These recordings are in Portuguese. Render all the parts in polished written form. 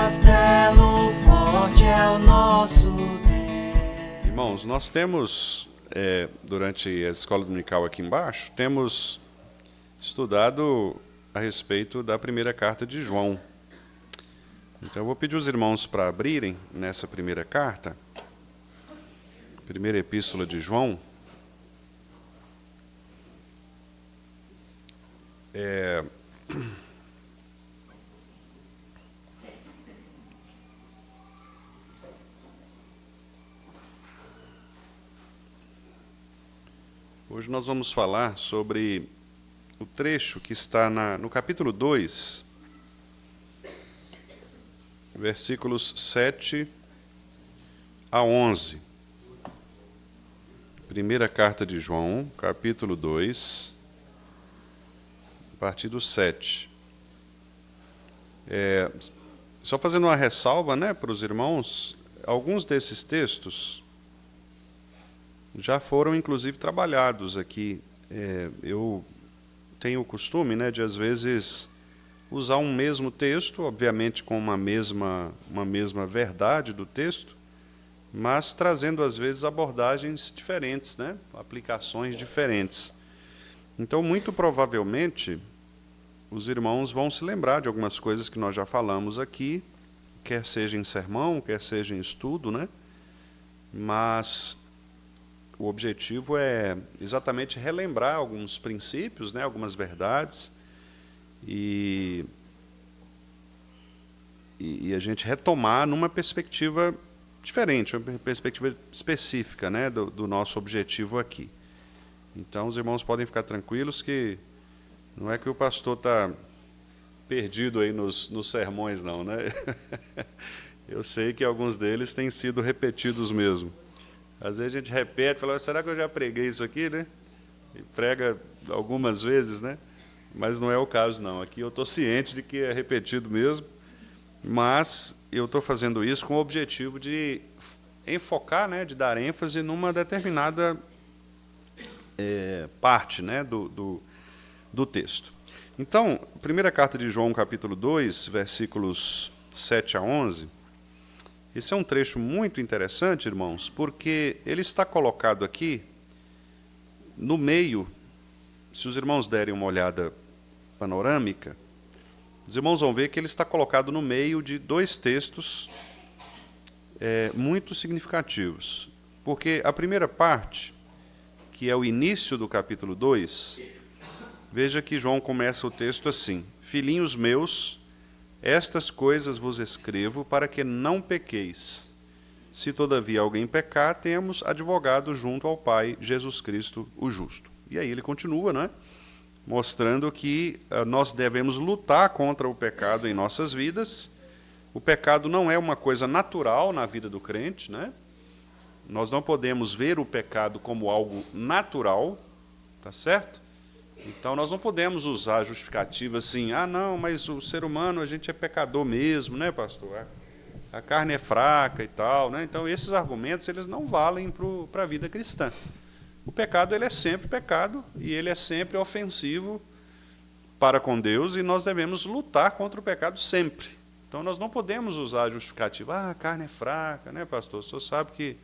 castelo forte é o nosso Deus. Irmãos, nós temos, durante a escola dominical aqui embaixo, temos estudado a respeito da primeira carta de João. Então eu vou pedir os irmãos para abrirem nessa primeira carta, primeira epístola de João. Hoje nós vamos falar sobre o trecho que está no capítulo 2, versículos 7 a 11. Primeira carta de João, capítulo 2, a partir do 7. Só fazendo uma ressalva, para os irmãos, alguns desses textos já foram, inclusive, trabalhados aqui. Eu tenho o costume, de, às vezes, usar um mesmo texto, obviamente com uma mesma verdade do texto, mas trazendo, às vezes, abordagens diferentes, aplicações diferentes. Então, muito provavelmente, os irmãos vão se lembrar de algumas coisas que nós já falamos aqui, quer seja em sermão, quer seja em estudo, mas o objetivo é exatamente relembrar alguns princípios, algumas verdades, e a gente retomar numa perspectiva diferente, uma perspectiva específica, do nosso objetivo aqui. Então, os irmãos podem ficar tranquilos que não é que o pastor está perdido aí nos sermões, não, Eu sei que alguns deles têm sido repetidos mesmo. Às vezes a gente repete, fala, será que eu já preguei isso aqui, E prega algumas vezes, Mas não é o caso, não. Aqui eu estou ciente de que é repetido mesmo, mas eu estou fazendo isso com o objetivo de enfocar, de dar ênfase numa determinada parte, do texto. Então, primeira carta de João, capítulo 2, versículos 7 a 11, esse é um trecho muito interessante, irmãos, porque ele está colocado aqui no meio. Se os irmãos derem uma olhada panorâmica, os irmãos vão ver que ele está colocado no meio de dois textos muito significativos. Porque a primeira parte, que é o início do capítulo 2, veja que João começa o texto assim: Filhinhos meus, estas coisas vos escrevo para que não pequeis. Se todavia alguém pecar, temos advogado junto ao Pai, Jesus Cristo, o justo. E aí ele continua, mostrando que nós devemos lutar contra o pecado em nossas vidas. O pecado não é uma coisa natural na vida do crente, Nós não podemos ver o pecado como algo natural, tá certo? Então, nós não podemos usar a justificativa assim, não, mas o ser humano, a gente é pecador mesmo, pastor? A carne é fraca e tal, Então, esses argumentos, eles não valem para a vida cristã. O pecado, ele é sempre pecado e ele é sempre ofensivo para com Deus, e nós devemos lutar contra o pecado sempre. Então, nós não podemos usar a justificativa, a carne é fraca, pastor? O senhor sabe que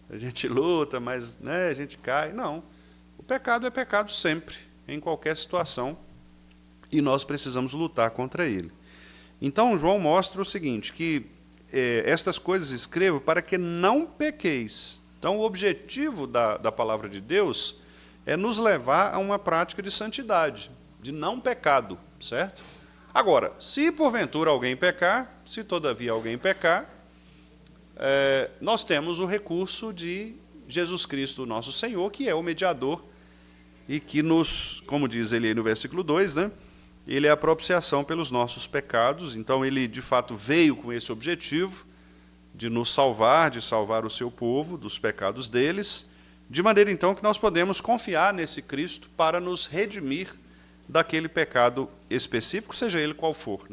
a gente luta, mas a gente cai. Não, o pecado é pecado sempre, em qualquer situação, e nós precisamos lutar contra ele. Então, João mostra o seguinte, que estas coisas escrevo para que não pequeis. Então, o objetivo da palavra de Deus é nos levar a uma prática de santidade, de não pecado, certo? Agora, se porventura alguém pecar, se todavia alguém pecar, nós temos o recurso de Jesus Cristo, nosso Senhor, que é o mediador, e que nos, como diz ele aí no versículo 2, ele é a propiciação pelos nossos pecados. Então, ele, de fato, veio com esse objetivo de nos salvar, de salvar o seu povo dos pecados deles, de maneira, então, que nós podemos confiar nesse Cristo para nos redimir daquele pecado específico, seja ele qual for.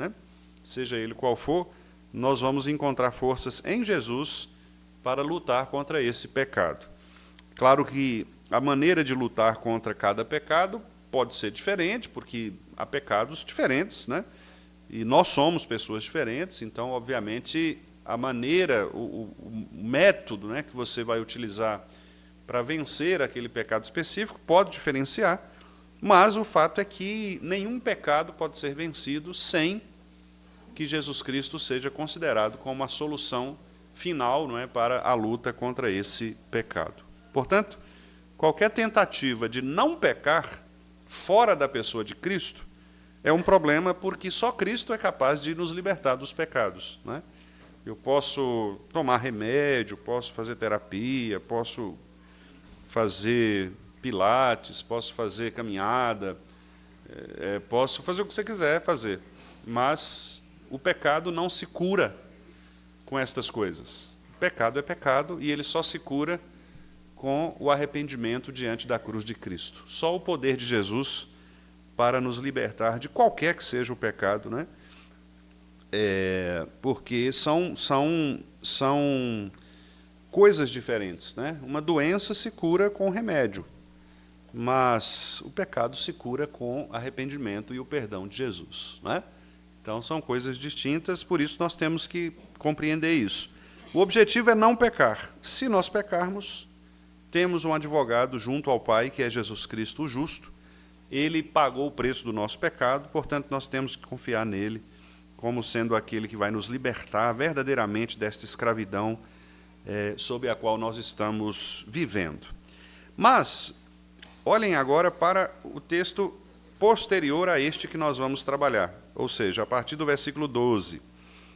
Seja ele qual for, nós vamos encontrar forças em Jesus para lutar contra esse pecado. Claro que a maneira de lutar contra cada pecado pode ser diferente, porque há pecados diferentes, E nós somos pessoas diferentes, então, obviamente, a maneira, o método, né, que você vai utilizar para vencer aquele pecado específico pode diferenciar, mas o fato é que nenhum pecado pode ser vencido sem que Jesus Cristo seja considerado como a solução final, não é, para a luta contra esse pecado. Portanto, qualquer tentativa de não pecar fora da pessoa de Cristo é um problema, porque só Cristo é capaz de nos libertar dos pecados, né? Eu posso tomar remédio, posso fazer terapia, posso fazer pilates, posso fazer caminhada, posso fazer o que você quiser fazer, mas o pecado não se cura com estas coisas. O pecado é pecado e ele só se cura com o arrependimento diante da cruz de Cristo. Só o poder de Jesus para nos libertar de qualquer que seja o pecado, né? Porque são coisas diferentes, né? Uma doença se cura com remédio, mas o pecado se cura com arrependimento e o perdão de Jesus, né? Então são coisas distintas, por isso nós temos que compreender isso. O objetivo é não pecar. Se nós pecarmos, temos um advogado junto ao Pai, que é Jesus Cristo, o justo. Ele pagou o preço do nosso pecado, portanto nós temos que confiar nele como sendo aquele que vai nos libertar verdadeiramente desta escravidão sob a qual nós estamos vivendo. Mas, olhem agora para o texto posterior a este que nós vamos trabalhar, ou seja, a partir do versículo 12.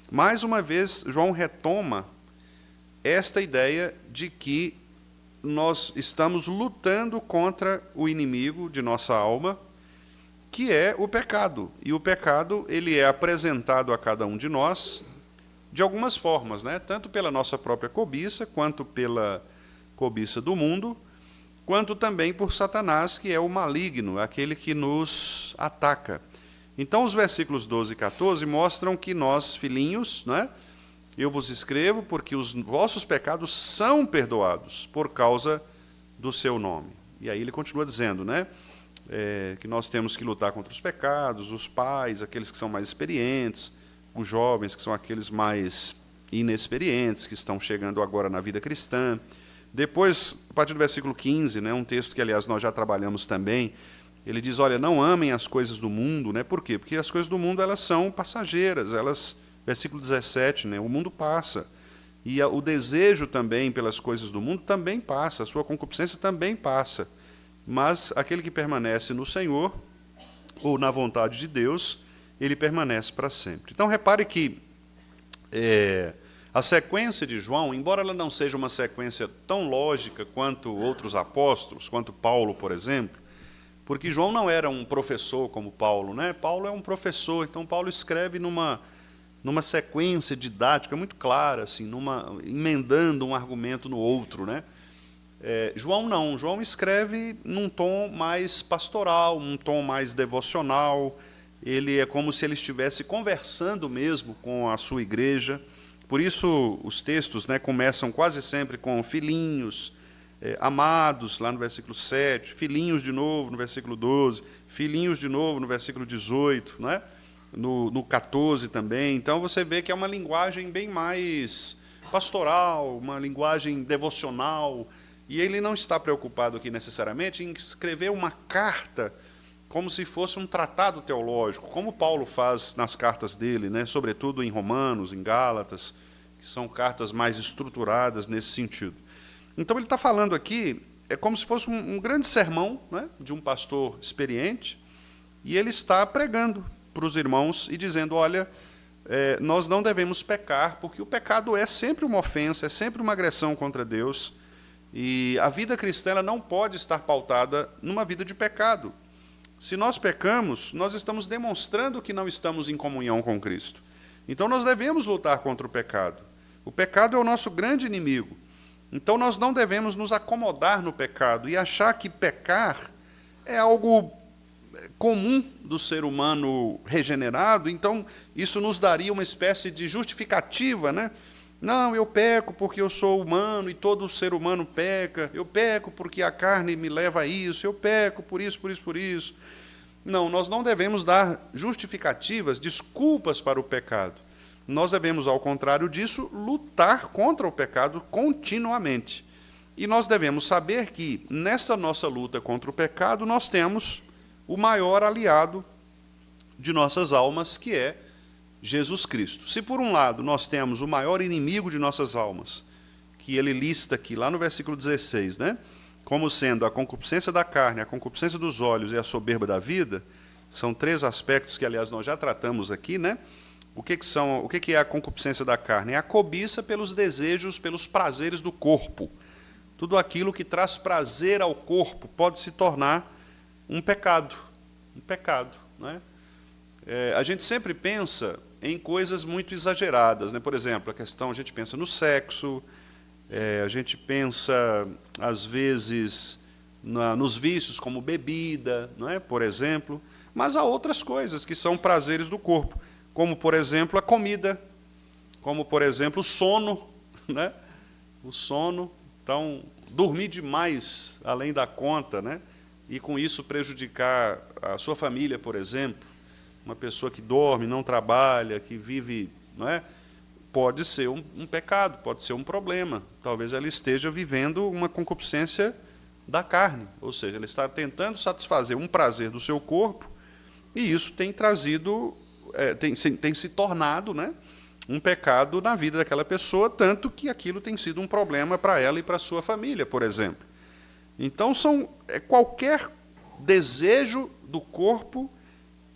Mais uma vez, João retoma esta ideia de que nós estamos lutando contra o inimigo de nossa alma, que é o pecado. E o pecado, ele é apresentado a cada um de nós de algumas formas, né? Tanto pela nossa própria cobiça, quanto pela cobiça do mundo, quanto também por Satanás, que é o maligno, aquele que nos ataca. Então, os versículos 12 e 14 mostram que nós, filhinhos, né, eu vos escrevo porque os vossos pecados são perdoados por causa do seu nome. E aí ele continua dizendo, né, que nós temos que lutar contra os pecados, os pais, aqueles que são mais experientes, os jovens, que são aqueles mais inexperientes, que estão chegando agora na vida cristã. Depois, a partir do versículo 15, né, um texto que, aliás, nós já trabalhamos também, ele diz, olha, não amem as coisas do mundo, né? Por quê? Porque as coisas do mundo, elas são passageiras, versículo 17, né, o mundo passa. E o desejo também pelas coisas do mundo também passa, a sua concupiscência também passa. Mas aquele que permanece no Senhor, ou na vontade de Deus, ele permanece para sempre. Então, repare que a sequência de João, embora ela não seja uma sequência tão lógica quanto outros apóstolos, quanto Paulo, por exemplo, porque João não era um professor como Paulo, né? Paulo é um professor, então Paulo escreve numa sequência didática muito clara, assim, emendando um argumento no outro, né? João não, João escreve num tom mais pastoral, num tom mais devocional, ele é como se ele estivesse conversando mesmo com a sua igreja. Por isso os textos, né, começam quase sempre com filhinhos, amados, lá no versículo 7, filhinhos de novo no versículo 12, filhinhos de novo no versículo 18, né? No 14 também. Então você vê que é uma linguagem bem mais pastoral, uma linguagem devocional, e ele não está preocupado aqui necessariamente em escrever uma carta como se fosse um tratado teológico, como Paulo faz nas cartas dele, né? Sobretudo em Romanos, em Gálatas, que são cartas mais estruturadas nesse sentido. Então ele está falando aqui, é como se fosse um grande sermão, né, de um pastor experiente, e ele está pregando para os irmãos e dizendo, olha, nós não devemos pecar, porque o pecado é sempre uma ofensa, é sempre uma agressão contra Deus, e a vida cristã ela não pode estar pautada numa vida de pecado. Se nós pecamos, nós estamos demonstrando que não estamos em comunhão com Cristo. Então nós devemos lutar contra o pecado. O pecado é o nosso grande inimigo. Então nós não devemos nos acomodar no pecado e achar que pecar é algo comum do ser humano regenerado, então isso nos daria uma espécie de justificativa, né? Não, eu peco porque eu sou humano e todo ser humano peca, eu peco porque a carne me leva a isso, eu peco por isso, por isso, por isso. Não, nós não devemos dar justificativas, desculpas para o pecado. Nós devemos, ao contrário disso, lutar contra o pecado continuamente. E nós devemos saber que, nessa nossa luta contra o pecado, nós temos o maior aliado de nossas almas, que é Jesus Cristo. Se, por um lado, nós temos o maior inimigo de nossas almas, que ele lista aqui, lá no versículo 16, né? Como sendo a concupiscência da carne, a concupiscência dos olhos e a soberba da vida, são três aspectos que, aliás, nós já tratamos aqui, né? O que é a concupiscência da carne? É a cobiça pelos desejos, pelos prazeres do corpo. Tudo aquilo que traz prazer ao corpo pode se tornar um pecado. Um pecado, né? A gente sempre pensa em coisas muito exageradas, né? Por exemplo, a gente pensa no sexo, a gente pensa, às vezes, nos vícios, como bebida, não é? Por exemplo, mas há outras coisas que são prazeres do corpo, como, por exemplo, a comida, como, por exemplo, o sono, né? O sono. Então, dormir demais, além da conta, né? E, com isso, prejudicar a sua família, por exemplo. Uma pessoa que dorme, não trabalha, que vive, não é? Pode ser um pecado, pode ser um problema. Talvez ela esteja vivendo uma concupiscência da carne, ou seja, ela está tentando satisfazer um prazer do seu corpo, e isso tem trazido, tem se tornado, né, um pecado na vida daquela pessoa, tanto que aquilo tem sido um problema para ela e para a sua família, por exemplo. Então, qualquer desejo do corpo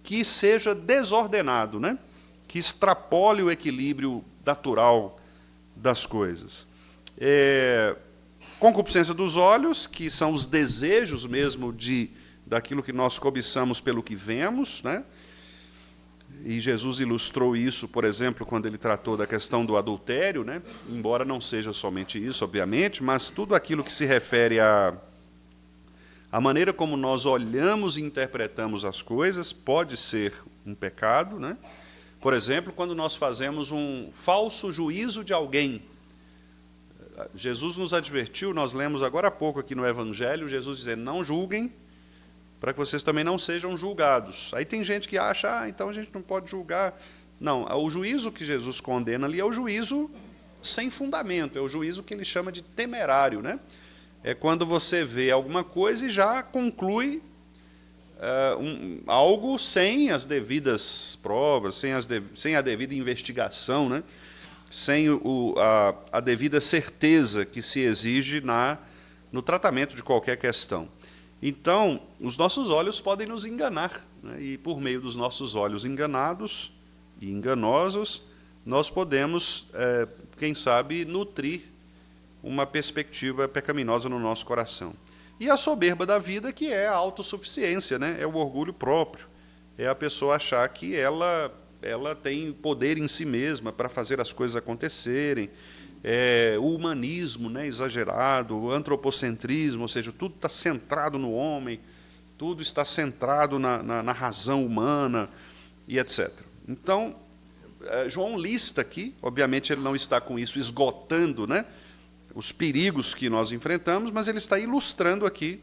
que seja desordenado, né, que extrapole o equilíbrio natural das coisas. Concupiscência dos olhos, que são os desejos mesmo daquilo que nós cobiçamos pelo que vemos, né? E Jesus ilustrou isso, por exemplo, quando ele tratou da questão do adultério, né? Embora não seja somente isso, obviamente, mas tudo aquilo que se refere à maneira como nós olhamos e interpretamos as coisas pode ser um pecado, né? Por exemplo, quando nós fazemos um falso juízo de alguém. Jesus nos advertiu, nós lemos agora há pouco aqui no Evangelho, Jesus dizendo, não julguem, para que vocês também não sejam julgados. Aí tem gente que acha, então a gente não pode julgar. Não, o juízo que Jesus condena ali é o juízo sem fundamento, é o juízo que ele chama de temerário, né? É quando você vê alguma coisa e já conclui algo sem as devidas provas, sem a devida investigação, né? Sem a devida certeza que se exige no tratamento de qualquer questão. Então, os nossos olhos podem nos enganar, né? E por meio dos nossos olhos enganados e enganosos, nós podemos, quem sabe, nutrir uma perspectiva pecaminosa no nosso coração. E a soberba da vida, que é a autossuficiência, né? É o orgulho próprio, é a pessoa achar que ela tem poder em si mesma para fazer as coisas acontecerem, o humanismo, né, exagerado, o antropocentrismo, ou seja, tudo está centrado no homem, tudo está centrado na razão humana, e etc. Então, João lista aqui, obviamente ele não está com isso esgotando, né, os perigos que nós enfrentamos, mas ele está ilustrando aqui.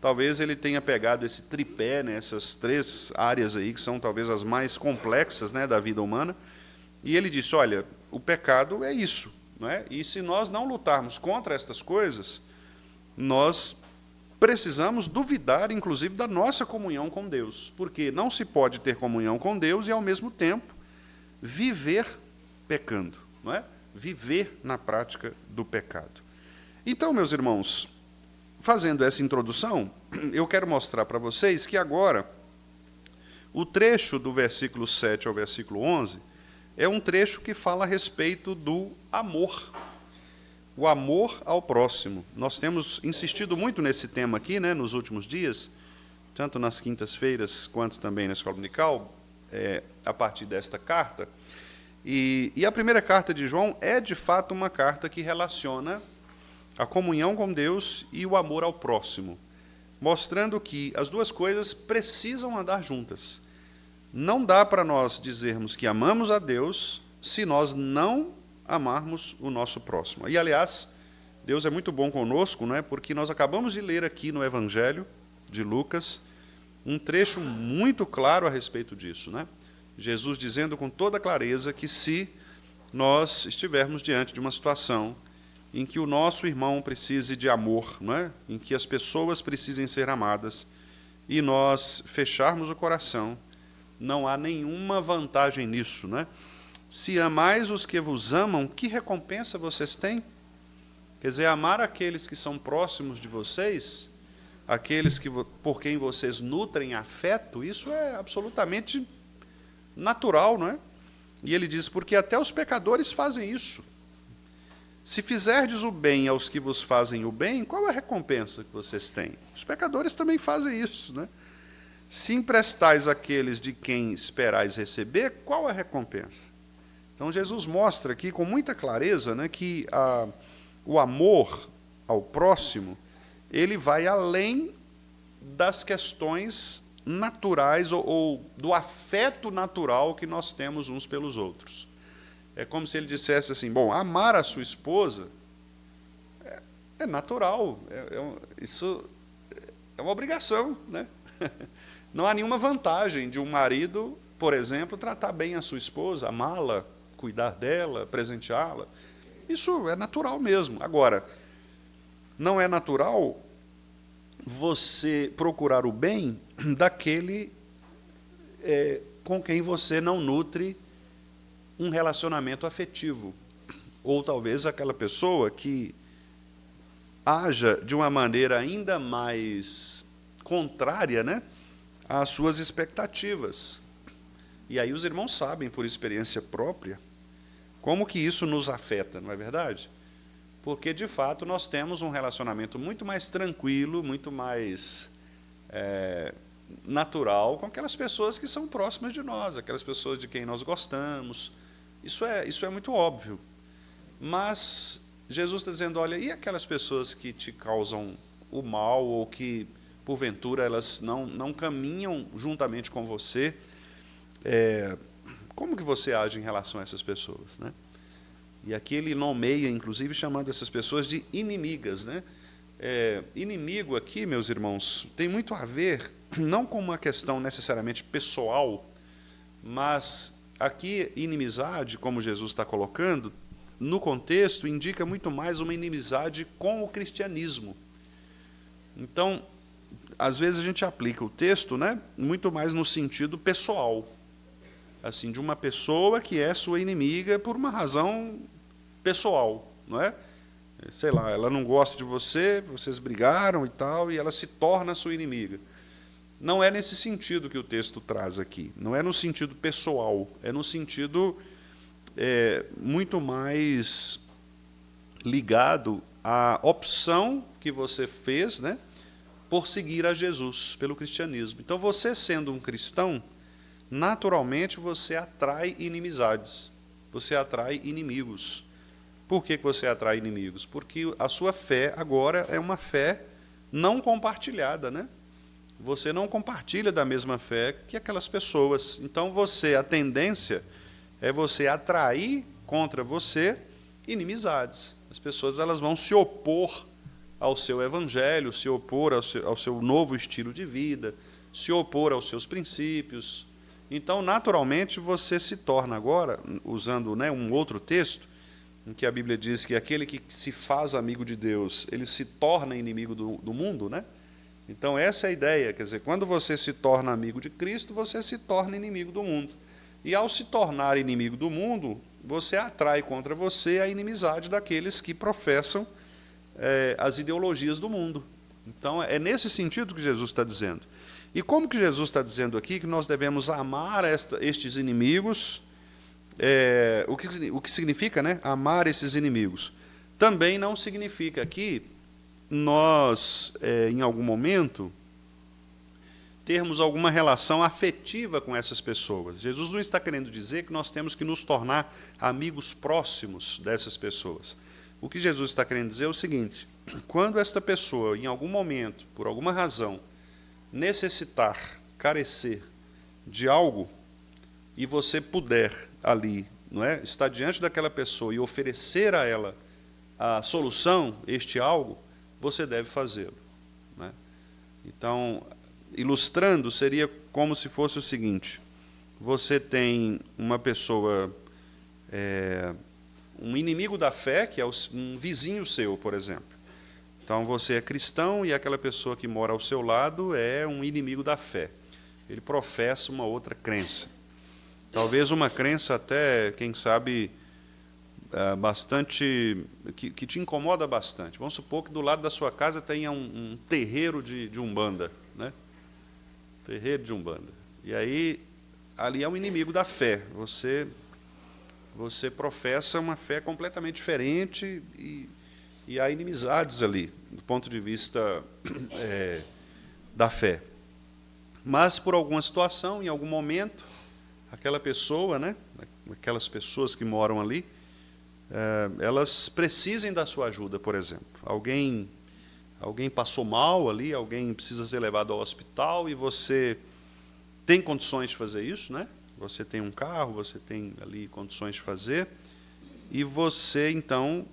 Talvez ele tenha pegado esse tripé, né, essas três áreas aí, que são talvez as mais complexas, né, da vida humana, e ele disse, olha, o pecado é isso, não é? E se nós não lutarmos contra estas coisas, nós precisamos duvidar, inclusive, da nossa comunhão com Deus, porque não se pode ter comunhão com Deus e, ao mesmo tempo, viver pecando, não é? Viver na prática do pecado. Então, meus irmãos, fazendo essa introdução, eu quero mostrar para vocês que agora o trecho do versículo 7 ao versículo 11 é um trecho que fala a respeito do amor. O amor ao próximo. Nós temos insistido muito nesse tema aqui, né, nos últimos dias, tanto nas quintas-feiras quanto também na escola dominical, a partir desta carta. E a primeira carta de João é, de fato, uma carta que relaciona a comunhão com Deus e o amor ao próximo, mostrando que as duas coisas precisam andar juntas. Não dá para nós dizermos que amamos a Deus se nós não amarmos o nosso próximo. E, aliás, Deus é muito bom conosco, não é? Porque nós acabamos de ler aqui no Evangelho de Lucas um trecho muito claro a respeito disso, né? Jesus dizendo com toda clareza que se nós estivermos diante de uma situação em que o nosso irmão precise de amor, não é? Em que as pessoas precisem ser amadas, e nós fecharmos o coração, não há nenhuma vantagem nisso, né? Se amais os que vos amam, que recompensa vocês têm? Quer dizer, amar aqueles que são próximos de vocês, aqueles por quem vocês nutrem afeto, isso é absolutamente natural, não é? E ele diz, porque até os pecadores fazem isso. Se fizerdes o bem aos que vos fazem o bem, qual é a recompensa que vocês têm? Os pecadores também fazem isso, né? Se emprestais àqueles de quem esperais receber, qual é a recompensa? Então, Jesus mostra aqui com muita clareza, né, que o amor ao próximo, ele vai além das questões naturais ou do afeto natural que nós temos uns pelos outros. É como se ele dissesse assim, bom, amar a sua esposa é natural, isso é uma obrigação, né? Não há nenhuma vantagem de um marido, por exemplo, tratar bem a sua esposa, amá-la, cuidar dela, presenteá-la. Isso é natural mesmo. Agora, não é natural você procurar o bem daquele com quem você não nutre um relacionamento afetivo. Ou talvez aquela pessoa que haja de uma maneira ainda mais contrária, né, às suas expectativas. E aí os irmãos sabem, por experiência própria, como que isso nos afeta, não é verdade? Porque, de fato, nós temos um relacionamento muito mais tranquilo, muito mais natural com aquelas pessoas que são próximas de nós, aquelas pessoas de quem nós gostamos. Isso é muito óbvio. Mas Jesus está dizendo, olha, e aquelas pessoas que te causam o mal ou que, porventura, elas não caminham juntamente com você, como que você age em relação a essas pessoas, né? E aqui ele nomeia, inclusive, chamando essas pessoas de inimigas, né? Inimigo aqui, meus irmãos, tem muito a ver, não com uma questão necessariamente pessoal, mas aqui inimizade, como Jesus está colocando, no contexto, indica muito mais uma inimizade com o cristianismo. Então, às vezes a gente aplica o texto, né, muito mais no sentido pessoal, assim, de uma pessoa que é sua inimiga por uma razão pessoal, não é? Sei lá, ela não gosta de você, vocês brigaram e tal, e ela se torna sua inimiga. Não é nesse sentido que o texto traz aqui, não é no sentido pessoal, é no sentido muito mais ligado à opção que você fez, né, por seguir a Jesus, pelo cristianismo. Então, você sendo um cristão, naturalmente você atrai inimizades, você atrai inimigos. Por que você atrai inimigos? Porque a sua fé agora é uma fé não compartilhada, né? Você não compartilha da mesma fé que aquelas pessoas. Então, a tendência é você atrair contra você inimizades. As pessoas elas vão se opor ao seu evangelho, se opor ao seu novo estilo de vida, se opor aos seus princípios. Então, naturalmente, você se torna agora, usando, né, um outro texto, em que a Bíblia diz que aquele que se faz amigo de Deus, ele se torna inimigo do mundo, né? Então, essa é a ideia, quer dizer, quando você se torna amigo de Cristo, você se torna inimigo do mundo. E, ao se tornar inimigo do mundo, você atrai contra você a inimizade daqueles que professam as ideologias do mundo. Então, é nesse sentido que Jesus está dizendo. E como que Jesus está dizendo aqui que nós devemos amar estes inimigos? O que significa, né, amar esses inimigos? Também não significa aqui nós, em algum momento, termos alguma relação afetiva com essas pessoas. Jesus não está querendo dizer que nós temos que nos tornar amigos próximos dessas pessoas. O que Jesus está querendo dizer é o seguinte: quando esta pessoa, em algum momento, por alguma razão, necessitar, carecer de algo, e você puder ali, não é, estar diante daquela pessoa e oferecer a ela a solução, este algo, você deve fazê-lo, né? Então, ilustrando, seria como se fosse o seguinte: você tem uma pessoa, um inimigo da fé, que é um vizinho seu, por exemplo. Então, você é cristão e aquela pessoa que mora ao seu lado é um inimigo da fé. Ele professa uma outra crença. Talvez uma crença até, quem sabe, bastante, que te incomoda bastante. Vamos supor que do lado da sua casa tenha um terreiro de Umbanda, né? Terreiro de Umbanda. E aí, ali é um inimigo da fé. Você professa uma fé completamente diferente e há inimizades ali, do ponto de vista da fé. Mas, por alguma situação, em algum momento, aquela pessoa, né, aquelas pessoas que moram ali, elas precisem da sua ajuda, por exemplo. Alguém passou mal ali, alguém precisa ser levado ao hospital e você tem condições de fazer isso, né? Você tem um carro, você tem ali condições de fazer, e você, então,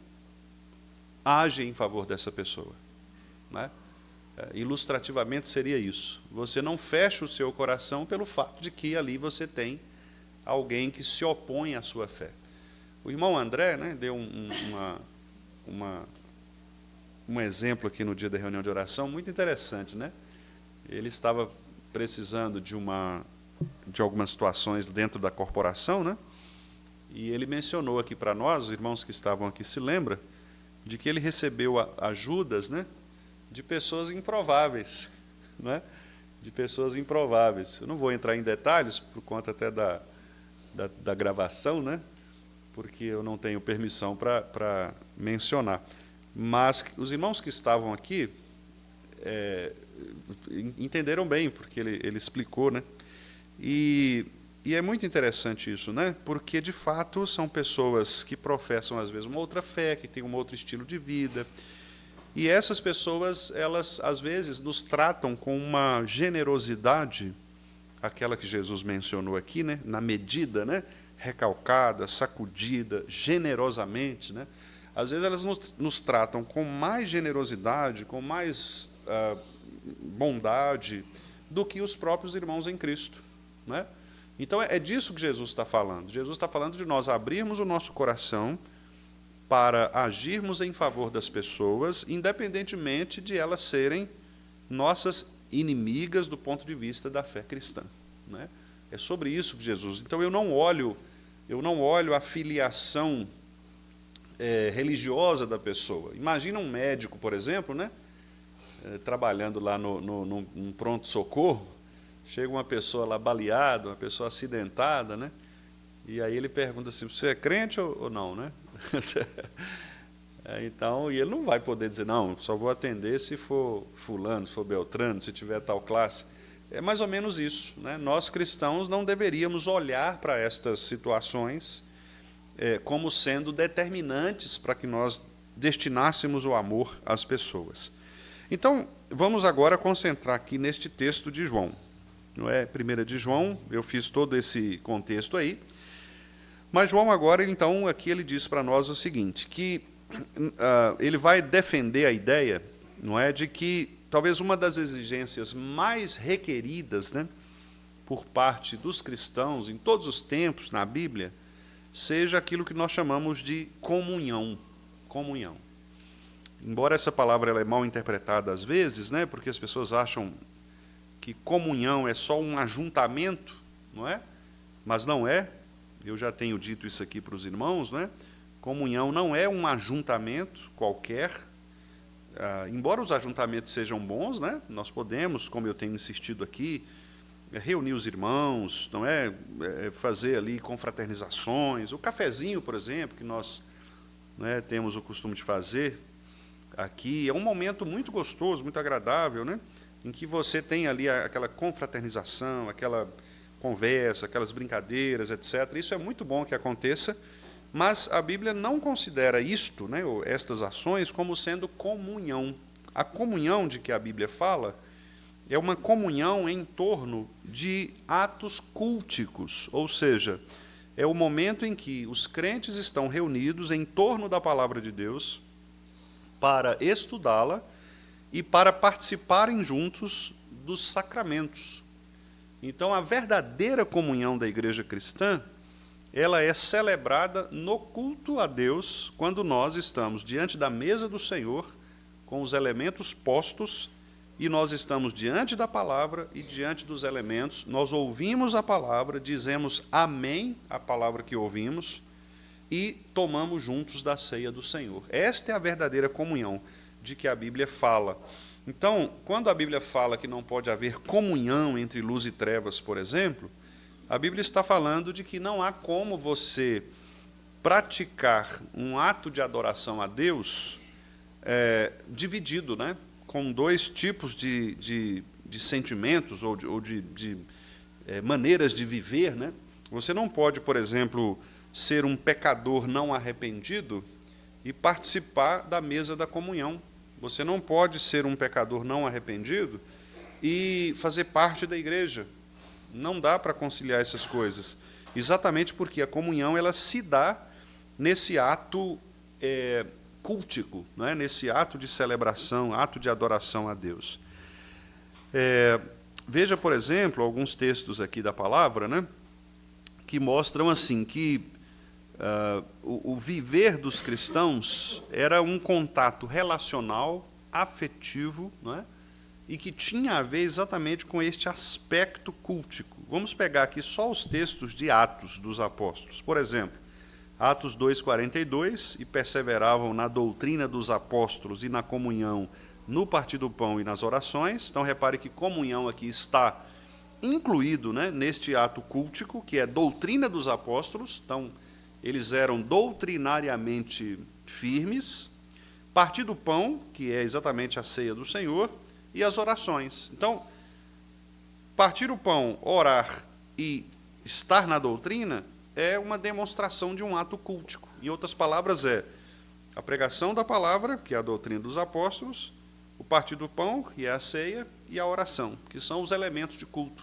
age em favor dessa pessoa, né? Ilustrativamente seria isso. Você não fecha o seu coração pelo fato de que ali você tem alguém que se opõe à sua fé. O irmão André, né, deu um exemplo aqui no dia da reunião de oração muito interessante, né? Ele estava precisando de algumas situações dentro da corporação, né? E ele mencionou aqui para nós, os irmãos que estavam aqui se lembram, de que ele recebeu ajudas, né, de pessoas improváveis, né? De pessoas improváveis. Eu não vou entrar em detalhes, por conta até da gravação, né? Porque eu não tenho permissão para mencionar. Mas os irmãos que estavam aqui entenderam bem, porque ele explicou, né? E é muito interessante isso, né? Porque, de fato, são pessoas que professam, às vezes, uma outra fé, que têm um outro estilo de vida. E essas pessoas, elas, às vezes, nos tratam com uma generosidade, aquela que Jesus mencionou aqui, né? Na medida, né? Recalcada, sacudida, generosamente, né? Às vezes elas nos tratam com mais generosidade, com mais bondade do que os próprios irmãos em Cristo, né? Então é disso que Jesus está falando. Jesus está falando de nós abrirmos o nosso coração para agirmos em favor das pessoas, independentemente de elas serem nossas inimigas do ponto de vista da fé cristã, né? É sobre isso que Jesus... Então eu não olho a filiação religiosa da pessoa. Imagina um médico, por exemplo, né, trabalhando lá num pronto-socorro, chega uma pessoa lá baleada, uma pessoa acidentada, né, e aí ele pergunta assim: você é crente ou não, né? Então, e ele não vai poder dizer: não, só vou atender se for fulano, se for Beltrano, se tiver tal classe. É mais ou menos isso, né? Nós, cristãos, não deveríamos olhar para estas situações como sendo determinantes para que nós destinássemos o amor às pessoas. Então, vamos agora concentrar aqui neste texto de João. Não é 1 de João, eu fiz todo esse contexto aí. Mas João agora, então, aqui ele diz para nós o seguinte, que ele vai defender a ideia, não é, de que talvez uma das exigências mais requeridas, né, por parte dos cristãos, em todos os tempos, na Bíblia, seja aquilo que nós chamamos de comunhão. Comunhão. Embora essa palavra ela é mal interpretada às vezes, né, porque as pessoas acham que comunhão é só um ajuntamento, não é? Mas não é. Eu já tenho dito isso aqui para os irmãos, né? Comunhão não é um ajuntamento qualquer. Embora os ajuntamentos sejam bons, né, nós podemos, como eu tenho insistido aqui, reunir os irmãos, não é, fazer ali confraternizações, o cafezinho, por exemplo, que nós, né, temos o costume de fazer aqui, é um momento muito gostoso, muito agradável, né, em que você tem ali aquela confraternização, aquela conversa, aquelas brincadeiras, etc. Isso é muito bom que aconteça, mas a Bíblia não considera isto, né, estas ações, como sendo comunhão. A comunhão de que a Bíblia fala é uma comunhão em torno de atos culticos, ou seja, é o momento em que os crentes estão reunidos em torno da palavra de Deus para estudá-la e para participarem juntos dos sacramentos. Então, a verdadeira comunhão da igreja cristã, ela é celebrada no culto a Deus, quando nós estamos diante da mesa do Senhor, com os elementos postos, e nós estamos diante da palavra e diante dos elementos, nós ouvimos a palavra, dizemos amém à palavra que ouvimos, e tomamos juntos da ceia do Senhor. Esta é a verdadeira comunhão de que a Bíblia fala. Então, quando a Bíblia fala que não pode haver comunhão entre luz e trevas, por exemplo, a Bíblia está falando de que não há como você praticar um ato de adoração a Deus dividido, né, com dois tipos de sentimentos ou de maneiras de viver. Né? Você não pode, por exemplo, ser um pecador não arrependido e participar da mesa da comunhão. Você não pode ser um pecador não arrependido e fazer parte da igreja. Não dá para conciliar essas coisas. Exatamente porque a comunhão ela se dá nesse ato cultico, né? Nesse ato de celebração, ato de adoração a Deus. Veja, por exemplo, alguns textos aqui da palavra, né, que mostram assim que o viver dos cristãos era um contato relacional, afetivo, não é? E que tinha a ver exatamente com este aspecto cultico. Vamos pegar aqui só os textos de Atos dos Apóstolos. Por exemplo, Atos 2,42, e perseveravam na doutrina dos apóstolos e na comunhão, no partir do pão e nas orações. Então, repare que comunhão aqui está incluído, né, neste ato cultico, que é doutrina dos apóstolos. Então, eles eram doutrinariamente firmes. Partir do pão, que é exatamente a ceia do Senhor, e as orações. Então, partir o pão, orar e estar na doutrina é uma demonstração de um ato cultico. Em outras palavras, é a pregação da palavra, que é a doutrina dos apóstolos, o partir do pão, que é a ceia, e a oração, que são os elementos de culto.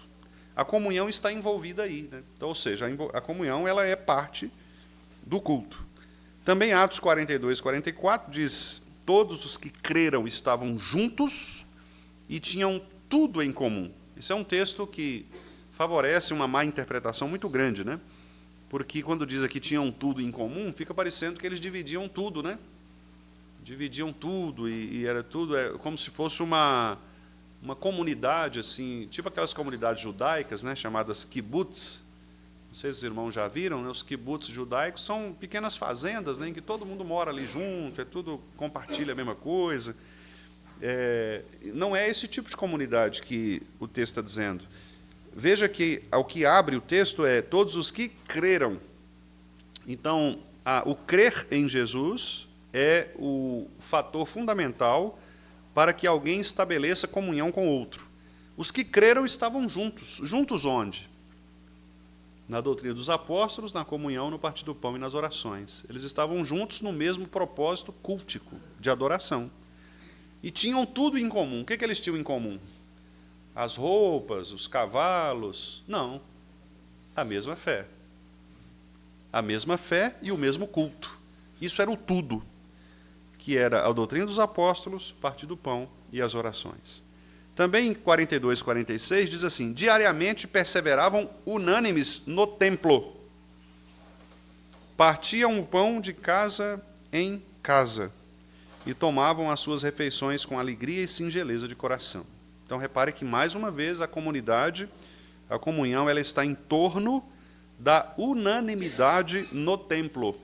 A comunhão está envolvida aí, né? Então, ou seja, a comunhão ela é parte do culto. Também Atos 42, 44 diz: todos os que creram estavam juntos e tinham tudo em comum. Isso é um texto que favorece uma má interpretação muito grande, né? Porque quando diz aqui tinham tudo em comum, fica parecendo que eles dividiam tudo, né? Dividiam tudo e era tudo como se fosse uma comunidade, assim, tipo aquelas comunidades judaicas, né, chamadas kibbutz. Não sei se os irmãos já viram, né? Os kibbutz judaicos são pequenas fazendas, né, em que todo mundo mora ali junto, tudo compartilha a mesma coisa. Não é esse tipo de comunidade que o texto está dizendo. Veja que o que abre o texto é todos os que creram. Então, o crer em Jesus é o fator fundamental para que alguém estabeleça comunhão com outro. Os que creram estavam juntos. Juntos onde? Na doutrina dos apóstolos, na comunhão, no partir do pão e nas orações. Eles estavam juntos no mesmo propósito cultico, de adoração. E tinham tudo em comum. O que eles tinham em comum? As roupas, os cavalos? Não. A mesma fé. A mesma fé e o mesmo culto. Isso era o tudo, que era a doutrina dos apóstolos, o partir do pão e as orações. Também em 42, 46, diz assim: diariamente perseveravam unânimes no templo. Partiam o pão de casa em casa e tomavam as suas refeições com alegria e singeleza de coração. Então, repare que, mais uma vez, a comunidade, a comunhão, ela está em torno da unanimidade no templo.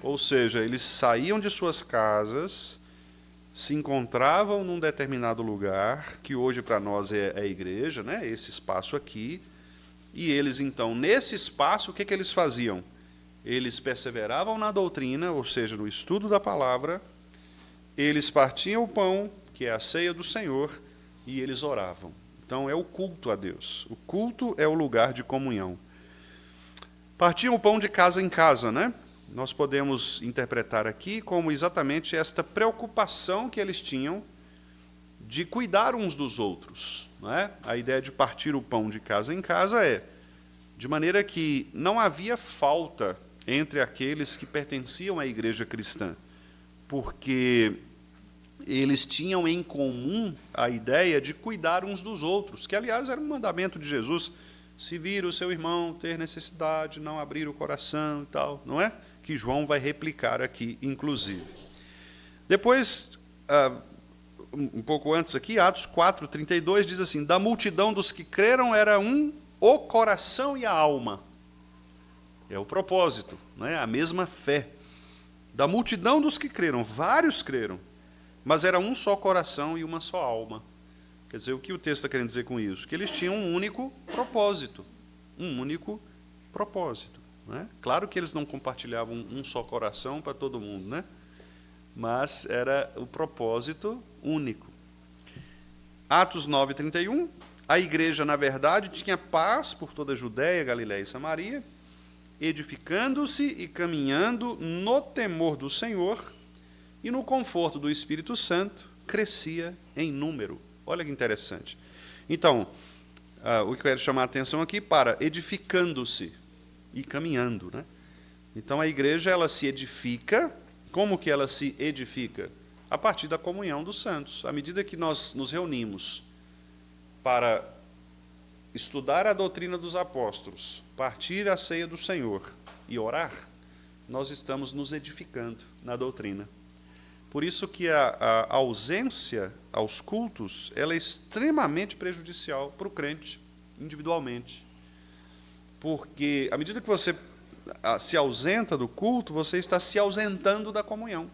Ou seja, eles saíam de suas casas, se encontravam num determinado lugar, que hoje para nós é a igreja, né? Esse espaço aqui, e eles, então, nesse espaço, o que eles faziam? Eles perseveravam na doutrina, ou seja, no estudo da palavra, eles partiam o pão, que é a ceia do Senhor, e eles oravam. Então, é o culto a Deus. O culto é o lugar de comunhão. Partiam o pão de casa em casa, né? Nós podemos interpretar aqui como exatamente esta preocupação que eles tinham de cuidar uns dos outros. Não é? A ideia de partir o pão de casa em casa é de maneira que não havia falta entre aqueles que pertenciam à igreja cristã, porque eles tinham em comum a ideia de cuidar uns dos outros, que, aliás, era um mandamento de Jesus. Se vir o seu irmão ter necessidade, não abrir o coração e tal, não é? Que João vai replicar aqui, inclusive. Depois, um pouco antes aqui, Atos 4:32 diz assim: da multidão dos que creram era o coração e a alma. É o propósito, não é? A mesma fé. Da multidão dos que creram, vários creram, mas era um só coração e uma só alma. Quer dizer, o que o texto está querendo dizer com isso? Que eles tinham um único propósito. Um único propósito. Não é? Claro que eles não compartilhavam um só coração para todo mundo, né? Mas era o propósito único. Atos 9:31, a igreja, na verdade, tinha paz por toda a Judéia, Galiléia e Samaria, edificando-se e caminhando no temor do Senhor e no conforto do Espírito Santo, crescia em número. Olha que interessante. Então, o que eu quero chamar a atenção aqui para edificando-se e caminhando, né? Então, a igreja, ela se edifica. Como que ela se edifica? A partir da comunhão dos santos. À medida que nós nos reunimos para estudar a doutrina dos apóstolos, partir a ceia do Senhor e orar, nós estamos nos edificando na doutrina. Por isso que a ausência aos cultos, ela é extremamente prejudicial para o crente, individualmente. Porque, à medida que você se ausenta do culto, você está se ausentando da comunhão.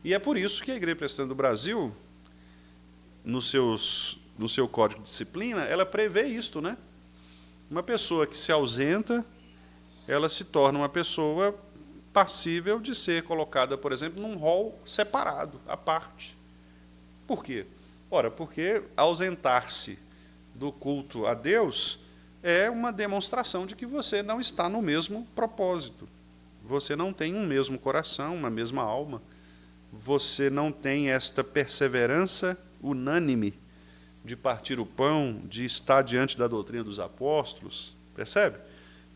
E é por isso que a Igreja Presbiteriana do Brasil, no seu código de disciplina, ela prevê isto, né? Uma pessoa que se ausenta, ela se torna uma pessoa passível de ser colocada, por exemplo, num rol separado, à parte. Por quê? Ora, porque ausentar-se do culto a Deus é uma demonstração de que você não está no mesmo propósito. Você não tem um mesmo coração, uma mesma alma. Você não tem esta perseverança unânime de partir o pão, de estar diante da doutrina dos apóstolos. Percebe?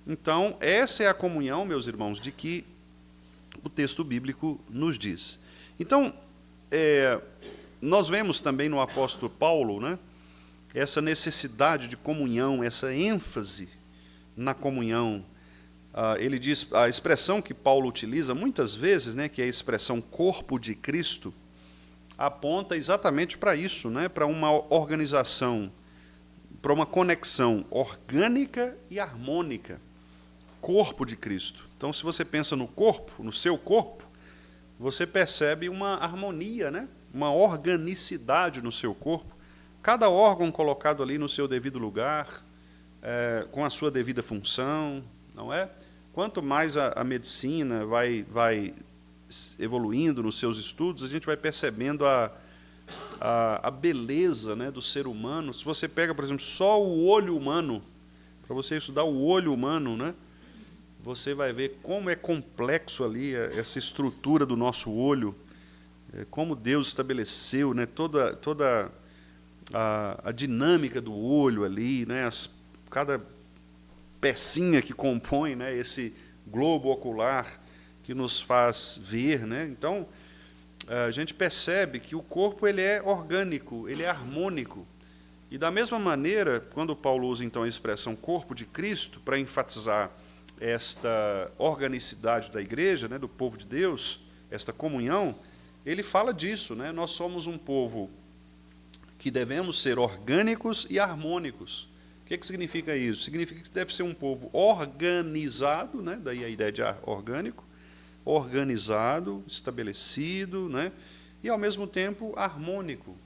Então, essa é a comunhão, meus irmãos, de que o texto bíblico nos diz. Então, nós vemos também no apóstolo Paulo, né, essa necessidade de comunhão, essa ênfase na comunhão. Ele diz, a expressão que Paulo utiliza muitas vezes, né, que é a expressão corpo de Cristo, aponta exatamente para isso, né, para uma organização, para uma conexão orgânica e harmônica. Corpo de Cristo. Então, se você pensa no corpo, no seu corpo, você percebe uma harmonia, né? Uma organicidade no seu corpo. Cada órgão colocado ali no seu devido lugar, com a sua devida função, não é? Quanto mais a medicina vai evoluindo nos seus estudos, a gente vai percebendo a beleza, né, do ser humano. Se você pega, por exemplo, só o olho humano, para você estudar o olho humano, né, você vai ver como é complexo ali essa estrutura do nosso olho, como Deus estabeleceu, né, toda a dinâmica do olho ali, né, cada pecinha que compõe, né, esse globo ocular que nos faz ver, né? Então, a gente percebe que o corpo ele é orgânico, ele é harmônico. E da mesma maneira, quando Paulo usa então a expressão corpo de Cristo para enfatizar esta organicidade da igreja, né, do povo de Deus, esta comunhão, ele fala disso, né? Nós somos um povo que devemos ser orgânicos e harmônicos. O que significa isso? Significa que deve ser um povo organizado, né? Daí a ideia de orgânico, organizado, estabelecido, né? E ao mesmo tempo harmônico.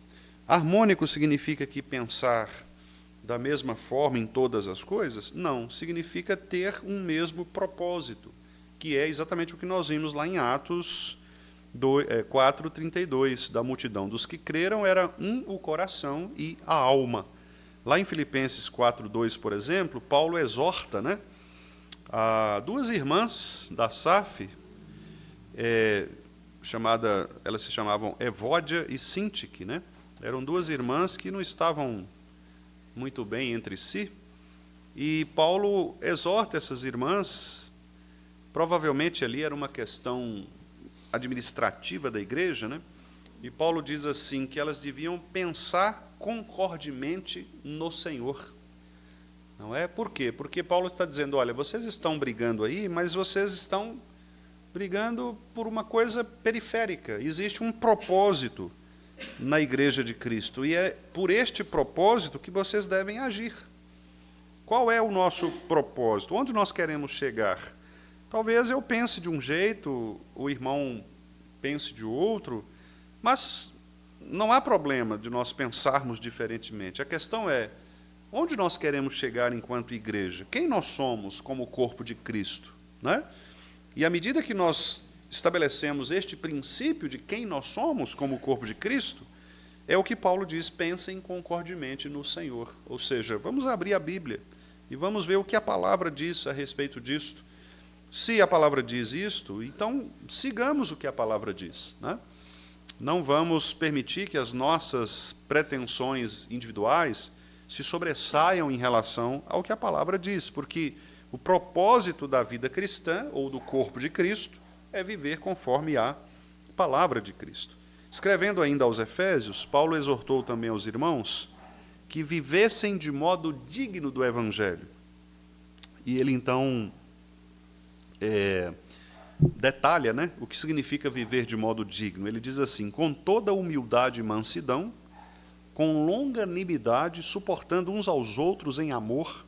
Harmônico significa que pensar da mesma forma em todas as coisas? Não, significa ter um mesmo propósito, que é exatamente o que nós vimos lá em Atos 4:32, da multidão dos que creram era o coração e a alma. Lá em Filipenses 4:2, por exemplo, Paulo exorta, né, a duas irmãs da SAF, elas se chamavam Evódia e Sintique, né? Eram duas irmãs que não estavam muito bem entre si, e Paulo exorta essas irmãs. Provavelmente ali era uma questão administrativa da igreja, né? E Paulo diz assim, que elas deviam pensar concordemente no Senhor. Não é? Por quê? Porque Paulo está dizendo, olha, vocês estão brigando aí, mas vocês estão brigando por uma coisa periférica. Existe um propósito na igreja de Cristo, e é por este propósito que vocês devem agir. Qual é o nosso propósito? Onde nós queremos chegar? Talvez eu pense de um jeito, o irmão pense de outro, mas não há problema de nós pensarmos diferentemente. A questão é, onde nós queremos chegar enquanto igreja? Quem nós somos como corpo de Cristo? Né? E à medida que nós estabelecemos este princípio de quem nós somos como corpo de Cristo, é o que Paulo diz, pensem concordemente no Senhor. Ou seja, vamos abrir a Bíblia e vamos ver o que a palavra diz a respeito disto. Se a palavra diz isto, então sigamos o que a palavra diz. Né? Não vamos permitir que as nossas pretensões individuais se sobressaiam em relação ao que a palavra diz, porque o propósito da vida cristã, ou do corpo de Cristo, é viver conforme a palavra de Cristo. Escrevendo ainda aos Efésios, Paulo exortou também aos irmãos que vivessem de modo digno do Evangelho. E ele, então, detalha, né, o que significa viver de modo digno. Ele diz assim, com toda humildade e mansidão, com longanimidade, suportando uns aos outros em amor,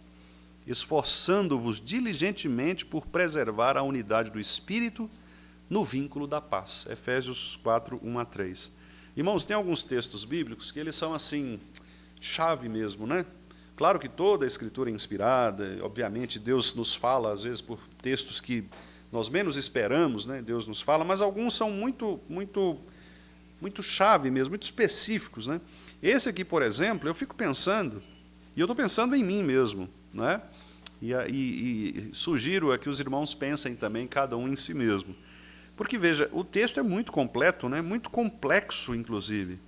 esforçando-vos diligentemente por preservar a unidade do Espírito no vínculo da paz. Efésios 4, 1 a 3. Irmãos, tem alguns textos bíblicos que eles são assim, chave mesmo, né? Claro que toda a Escritura é inspirada, obviamente Deus nos fala, às vezes, por textos que nós menos esperamos, né? Deus nos fala, mas alguns são muito chave mesmo, muito específicos, né? Esse aqui, por exemplo, eu fico pensando, e eu estou pensando em mim mesmo, né? E sugiro a que os irmãos pensem também, cada um em si mesmo. Porque, veja, o texto é muito completo, né? Muito complexo, inclusive.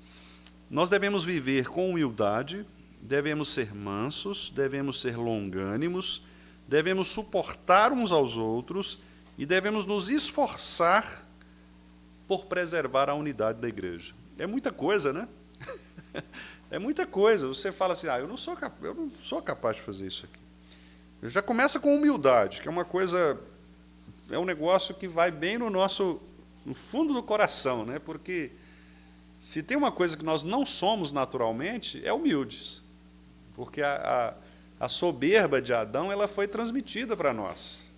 Nós devemos viver com humildade, devemos ser mansos, devemos ser longânimos, devemos suportar uns aos outros e devemos nos esforçar por preservar a unidade da igreja. É muita coisa, né? É muita coisa. Você fala assim, eu não sou capaz de fazer isso aqui. Já começa com humildade, que é uma coisa, é um negócio que vai bem no fundo do coração, né? Porque se tem uma coisa que nós não somos naturalmente, é humildes. Porque a soberba de Adão, ela foi transmitida para nós.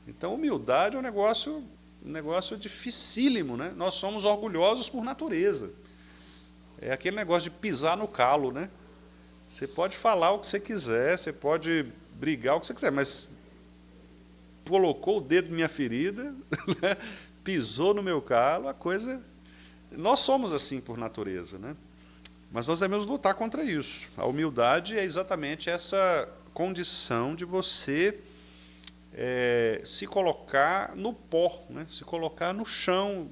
Então, humildade é um negócio dificílimo, né? Nós somos orgulhosos por natureza. É aquele negócio de pisar no calo, né? Você pode falar o que você quiser, você pode brigar o que você quiser, mas colocou o dedo na minha ferida, né? Pisou no meu calo, a coisa... Nós somos assim por natureza, né? Mas nós devemos lutar contra isso. A humildade é exatamente essa condição de você se colocar no pó, né? Se colocar no chão.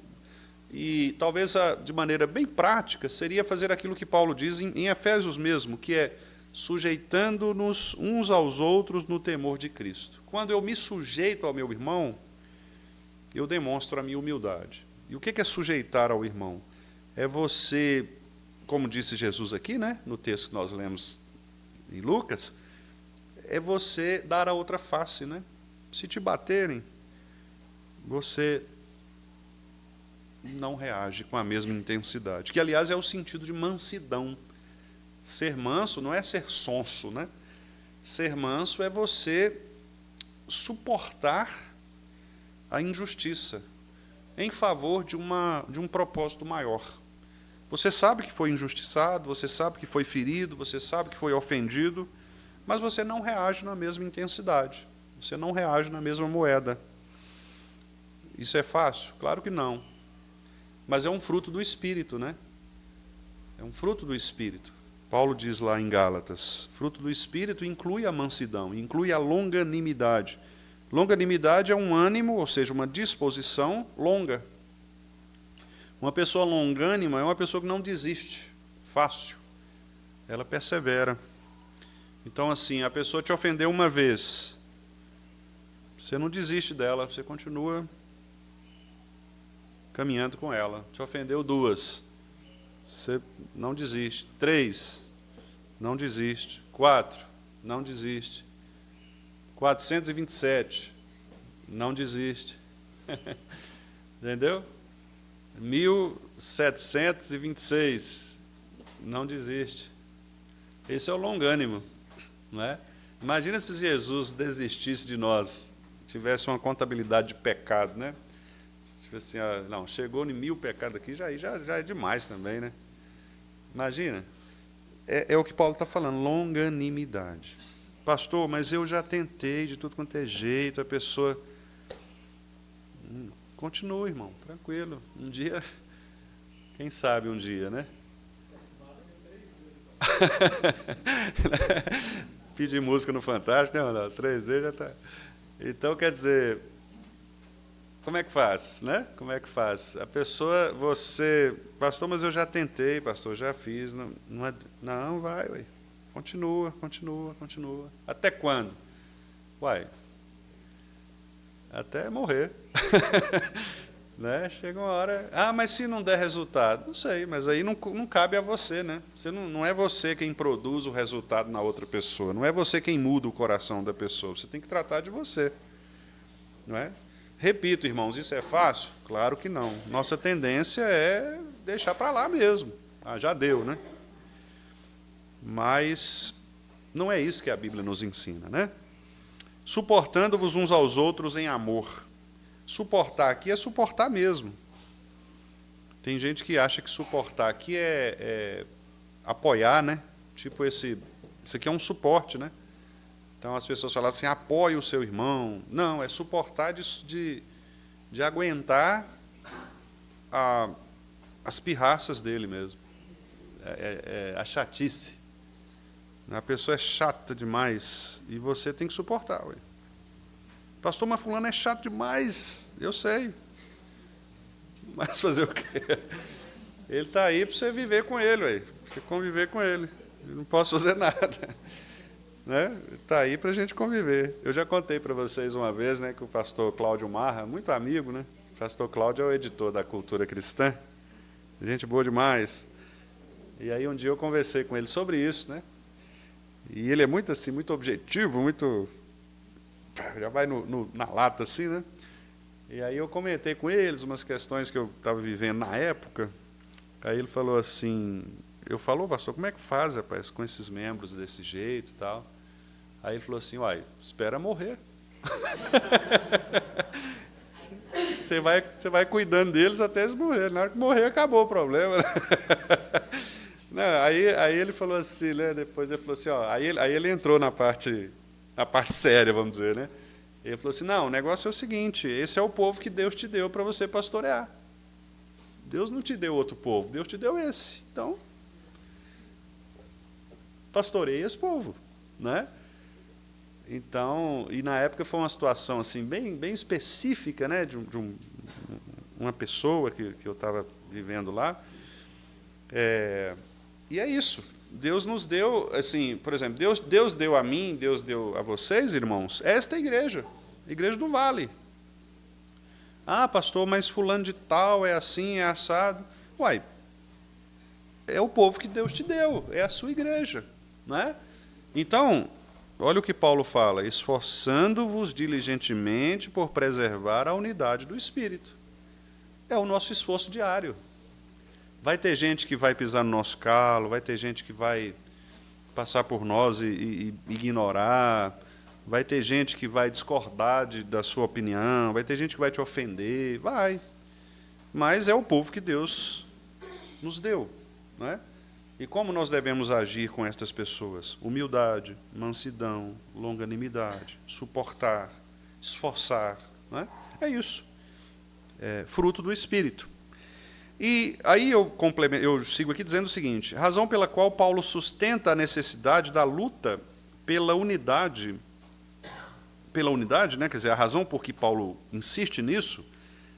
E talvez de maneira bem prática seria fazer aquilo que Paulo diz em Efésios mesmo, que é sujeitando-nos uns aos outros no temor de Cristo. Quando eu me sujeito ao meu irmão, eu demonstro a minha humildade. E o que é sujeitar ao irmão? É você, como disse Jesus aqui, né, no texto que nós lemos em Lucas, é você dar a outra face, né? Se te baterem, você não reage com a mesma intensidade, que, aliás, é o sentido de mansidão. Ser manso não é ser sonso, né? Ser manso é você suportar a injustiça em favor de um propósito maior. Você sabe que foi injustiçado, você sabe que foi ferido, você sabe que foi ofendido, mas você não reage na mesma intensidade, você não reage na mesma moeda. Isso é fácil? Claro que não. Mas é um fruto do Espírito, né? É um fruto do Espírito. Paulo diz lá em Gálatas, fruto do Espírito inclui a mansidão, inclui a longanimidade. Longanimidade é um ânimo, ou seja, uma disposição longa. Uma pessoa longânima é uma pessoa que não desiste fácil. Ela persevera. Então, assim, a pessoa te ofendeu uma vez. Você não desiste dela, você continua caminhando com ela. Te ofendeu duas. você não desiste. 3, não desiste. 4, não desiste. 427, não desiste. Entendeu? 1726, não desiste. Esse é o longânimo, não é? Imagina se Jesus desistisse de nós, tivesse uma contabilidade de pecado, né? Tipo assim, não, chegou em 1000 pecados aqui, já é demais também, né? Imagina. É o que Paulo está falando, longanimidade. Pastor, mas eu já tentei de tudo quanto é jeito, a pessoa... Continua, irmão, tranquilo. Um dia, quem sabe um dia, né? Pedir música no Fantástico, não, 3 vezes já está. Então, quer dizer, como é que faz, né? Como é que faz? A pessoa, você, pastor, mas eu já tentei, pastor, já fiz, não vai, ué. Continua. Até quando? Uai, até morrer. Né? Chega uma hora... mas se não der resultado? Não sei, mas aí não cabe a você, né? Não é você quem produz o resultado na outra pessoa, não é você quem muda o coração da pessoa, você tem que tratar de você. Não é? Repito, irmãos, isso é fácil? Claro que não. Nossa tendência é deixar para lá mesmo. Já deu, né? Mas não é isso que a Bíblia nos ensina, né? Suportando-vos uns aos outros em amor. Suportar aqui é suportar mesmo. Tem gente que acha que suportar aqui é apoiar, né? Tipo isso aqui é um suporte, né? Então as pessoas falam assim, apoie o seu irmão. Não, é suportar de aguentar as pirraças dele mesmo. A chatice. A pessoa é chata demais e você tem que suportar. Ué. Pastor, mas fulano é chato demais. Eu sei. Mas fazer o quê? Ele está aí para você viver com ele, ué. Para você conviver com ele. Eu não posso fazer nada. Né? Está aí para a gente conviver. Eu já contei para vocês uma vez, né, que o pastor Cláudio Marra, muito amigo, né? O pastor Cláudio é o editor da Cultura Cristã. Gente boa demais. E aí um dia eu conversei com ele sobre isso, né? E ele é muito assim, muito objetivo, muito... Já vai na lata assim, né? E aí eu comentei com eles umas questões que eu estava vivendo na época. Aí ele falou assim... Eu falo, pastor, como é que faz, rapaz, com esses membros desse jeito e tal? Aí ele falou assim, uai, espera morrer. Você vai cuidando deles até eles morrerem. Na hora que morrer, acabou o problema. Não, aí ele falou assim, né? Depois ele falou assim, aí ele entrou na parte séria, vamos dizer, né? Ele falou assim, não, o negócio é o seguinte, esse é o povo que Deus te deu para você pastorear. Deus não te deu outro povo, Deus te deu esse. Então, pastoreie esse povo, né? Então, e na época foi uma situação assim bem específica, né? De uma pessoa que eu estava vivendo lá. E é isso. Deus nos deu, assim, por exemplo, Deus deu a mim, Deus deu a vocês, irmãos, esta igreja, Igreja do Vale. Pastor, mas fulano de tal é assim, é assado. Uai, é o povo que Deus te deu, é a sua igreja, não é? Então, olha o que Paulo fala, esforçando-vos diligentemente por preservar a unidade do Espírito. É o nosso esforço diário. Vai ter gente que vai pisar no nosso calo, vai ter gente que vai passar por nós e ignorar, vai ter gente que vai discordar da sua opinião, vai ter gente que vai te ofender, vai. Mas é o povo que Deus nos deu, não é? E como nós devemos agir com estas pessoas? Humildade, mansidão, longanimidade, suportar, esforçar, não é? É isso. É fruto do Espírito. E aí eu sigo aqui dizendo o seguinte, razão pela qual Paulo sustenta a necessidade da luta pela unidade, né? Quer dizer, a razão por que Paulo insiste nisso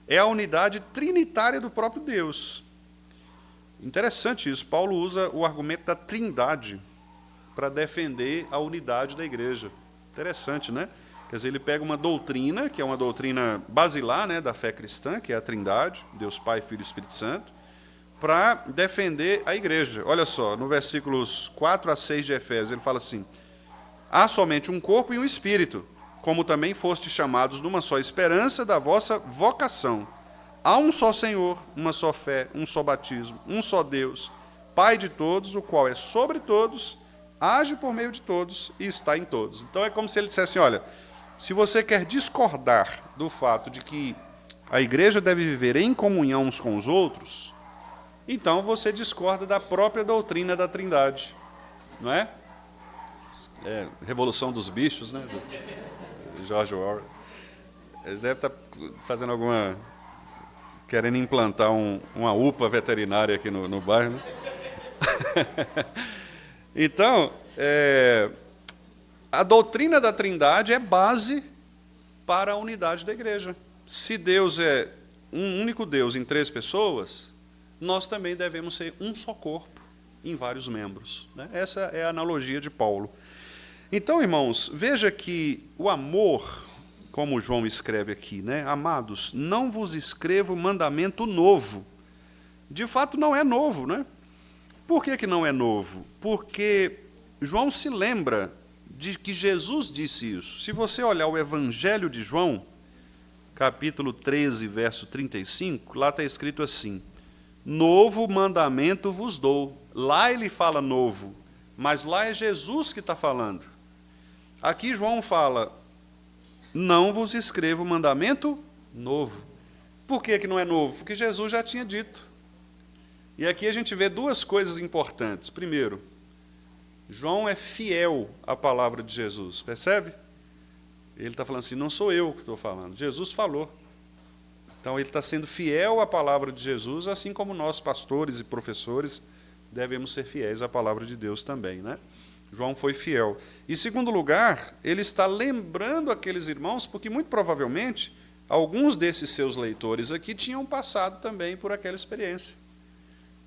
é a unidade trinitária do próprio Deus. Interessante isso, Paulo usa o argumento da trindade para defender a unidade da igreja. Interessante, né? Quer dizer, ele pega uma doutrina, que é uma doutrina basilar, né, da fé cristã, que é a trindade, Deus Pai, Filho e Espírito Santo, para defender a igreja. Olha só, no versículos 4 a 6 de Efésios, ele fala assim: há somente um corpo e um espírito, como também fostes chamados numa só esperança da vossa vocação. Há um só Senhor, uma só fé, um só batismo, um só Deus, Pai de todos, o qual é sobre todos, age por meio de todos e está em todos. Então é como se ele dissesse assim: olha, se você quer discordar do fato de que a igreja deve viver em comunhão uns com os outros, então você discorda da própria doutrina da Trindade, não é? Revolução dos Bichos, né? Do George Orwell. Ele deve estar fazendo querendo implantar uma UPA veterinária aqui no bairro, né? Então, a doutrina da Trindade é base para a unidade da igreja. Se Deus é um único Deus em 3 pessoas, nós também devemos ser um só corpo em vários membros, né? Essa é a analogia de Paulo. Então, irmãos, veja que o amor, como João escreve aqui, né? Amados, não vos escrevo mandamento novo. De fato, não é novo, né? Por que não é novo? Porque João se lembra de que Jesus disse isso. Se você olhar o Evangelho de João, capítulo 13, verso 35, lá está escrito assim: novo mandamento vos dou. Lá ele fala novo, mas lá é Jesus que está falando. Aqui João fala: não vos escrevo mandamento novo. Por que não é novo? Porque Jesus já tinha dito. E aqui a gente vê 2 coisas importantes. Primeiro, João é fiel à palavra de Jesus, percebe? Ele está falando assim: não sou eu que estou falando, Jesus falou. Então ele está sendo fiel à palavra de Jesus, assim como nós, pastores e professores, devemos ser fiéis à palavra de Deus também, né? João foi fiel. E, em segundo lugar, ele está lembrando aqueles irmãos, porque muito provavelmente alguns desses seus leitores aqui tinham passado também por aquela experiência.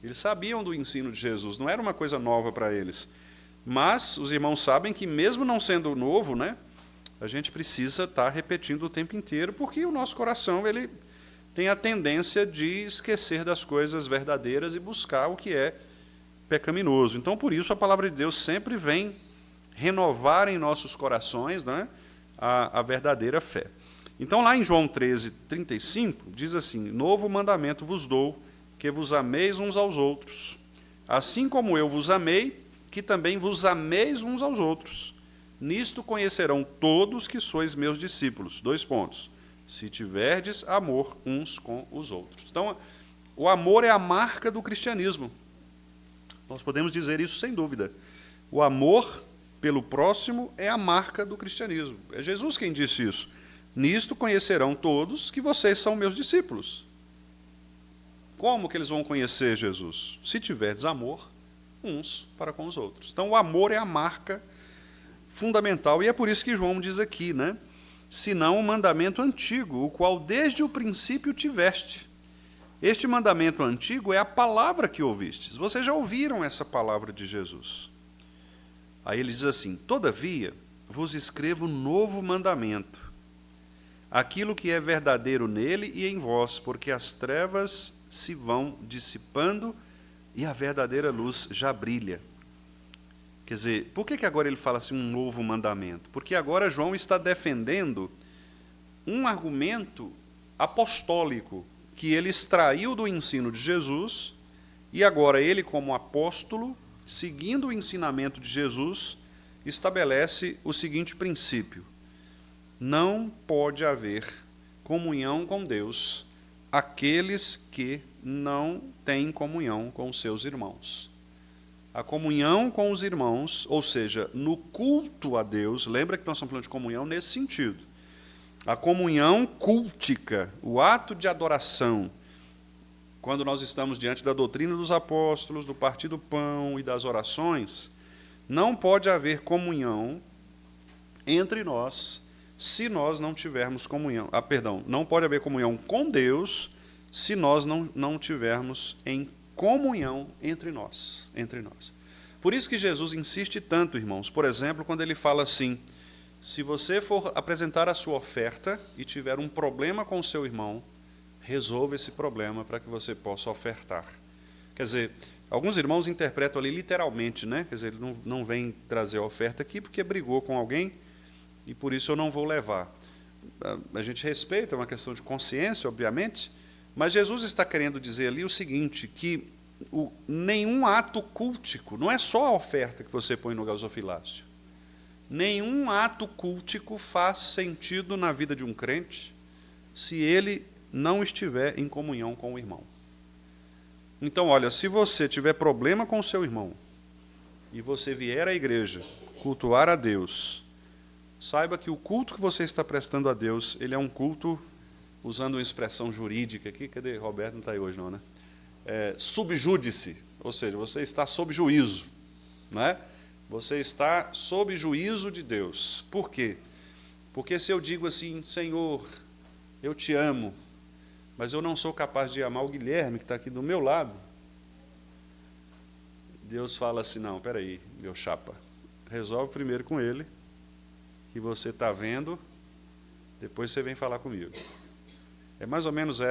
Eles sabiam do ensino de Jesus, não era uma coisa nova para eles. Mas os irmãos sabem que, mesmo não sendo novo, né, a gente precisa estar repetindo o tempo inteiro, porque o nosso coração ele tem a tendência de esquecer das coisas verdadeiras e buscar o que é pecaminoso. Então, por isso, a palavra de Deus sempre vem renovar em nossos corações, né, a verdadeira fé. Então, lá em João 13, 35, diz assim: novo mandamento vos dou, que vos ameis uns aos outros. Assim como eu vos amei, que também vos ameis uns aos outros. Nisto conhecerão todos que sois meus discípulos. 2 pontos. Se tiverdes amor uns com os outros. Então, o amor é a marca do cristianismo. Nós podemos dizer isso sem dúvida. O amor pelo próximo é a marca do cristianismo. É Jesus quem disse isso. Nisto conhecerão todos que vocês são meus discípulos. Como que eles vão conhecer Jesus? Se tiverdes amor uns para com os outros. Então, o amor é a marca fundamental. E é por isso que João diz aqui, né? Senão o mandamento antigo, o qual desde o princípio tiveste. Este mandamento antigo é a palavra que ouvistes. Vocês já ouviram essa palavra de Jesus. Aí ele diz assim: todavia vos escrevo novo mandamento, aquilo que é verdadeiro nele e em vós, porque as trevas se vão dissipando e a verdadeira luz já brilha. Quer dizer, por que agora ele fala assim um novo mandamento? Porque agora João está defendendo um argumento apostólico que ele extraiu do ensino de Jesus, e agora ele, como apóstolo, seguindo o ensinamento de Jesus, estabelece o seguinte princípio: não pode haver comunhão com Deus aqueles que não têm comunhão com seus irmãos. A comunhão com os irmãos, ou seja, no culto a Deus, lembra que nós estamos falando de comunhão nesse sentido. A comunhão cultica, o ato de adoração, quando nós estamos diante da doutrina dos apóstolos, do partir do pão e das orações, não pode haver comunhão entre nós se nós não tivermos comunhão. Não pode haver comunhão com Deus se nós não tivermos em comunhão entre nós. Por isso que Jesus insiste tanto, irmãos. Por exemplo, quando ele fala assim: se você for apresentar a sua oferta e tiver um problema com o seu irmão, resolva esse problema para que você possa ofertar. Quer dizer, alguns irmãos interpretam ali literalmente, né? Quer dizer, ele não vem trazer a oferta aqui porque brigou com alguém e por isso eu não vou levar. A gente respeita, é uma questão de consciência, obviamente, mas Jesus está querendo dizer ali o seguinte, que nenhum ato cultico, não é só a oferta que você põe no gasofilácio, nenhum ato cultico faz sentido na vida de um crente se ele não estiver em comunhão com o irmão. Então, olha, se você tiver problema com o seu irmão e você vier à igreja cultuar a Deus, saiba que o culto que você está prestando a Deus, ele é um culto, usando uma expressão jurídica aqui, cadê? Roberto não está aí hoje não, né? Subjúdice, ou seja, você está sob juízo, né? Você está sob juízo de Deus. Por quê? Porque se eu digo assim, Senhor, eu te amo, mas eu não sou capaz de amar o Guilherme, que está aqui do meu lado, Deus fala assim, não, espera aí, meu chapa, resolve primeiro com ele, que você está vendo, depois você vem falar comigo. É mais ou menos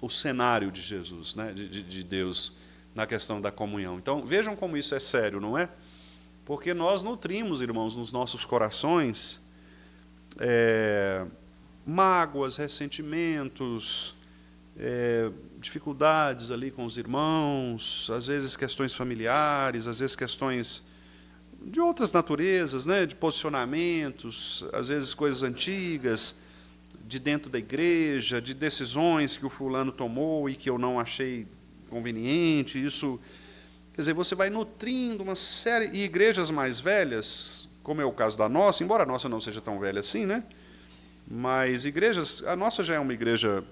o cenário de Jesus, né, de Deus, na questão da comunhão. Então, vejam como isso é sério, não é? Porque nós nutrimos, irmãos, nos nossos corações, mágoas, ressentimentos, dificuldades ali com os irmãos, às vezes questões familiares, às vezes questões de outras naturezas, né, de posicionamentos, às vezes coisas antigas, de dentro da igreja, de decisões que o fulano tomou e que eu não achei conveniente. Isso, quer dizer, você vai nutrindo uma série, e igrejas mais velhas, como é o caso da nossa, embora a nossa não seja tão velha assim, né? Mas igrejas, a nossa já é uma igreja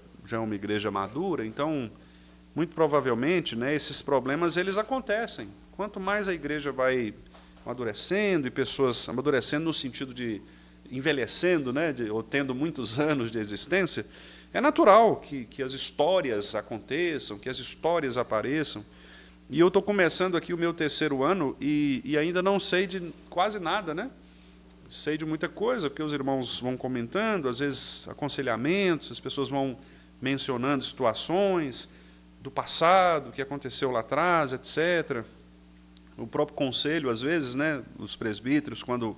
madura, então, muito provavelmente, né, esses problemas eles acontecem. Quanto mais a igreja vai amadurecendo, e pessoas amadurecendo no sentido de envelhecendo, né, ou tendo muitos anos de existência, é natural que as histórias aconteçam, que as histórias apareçam. E eu estou começando aqui o meu 3º ano e ainda não sei de quase nada, né? Sei de muita coisa, porque os irmãos vão comentando, às vezes aconselhamentos, as pessoas vão mencionando situações do passado, o que aconteceu lá atrás, etc. O próprio conselho, às vezes, né, os presbíteros, quando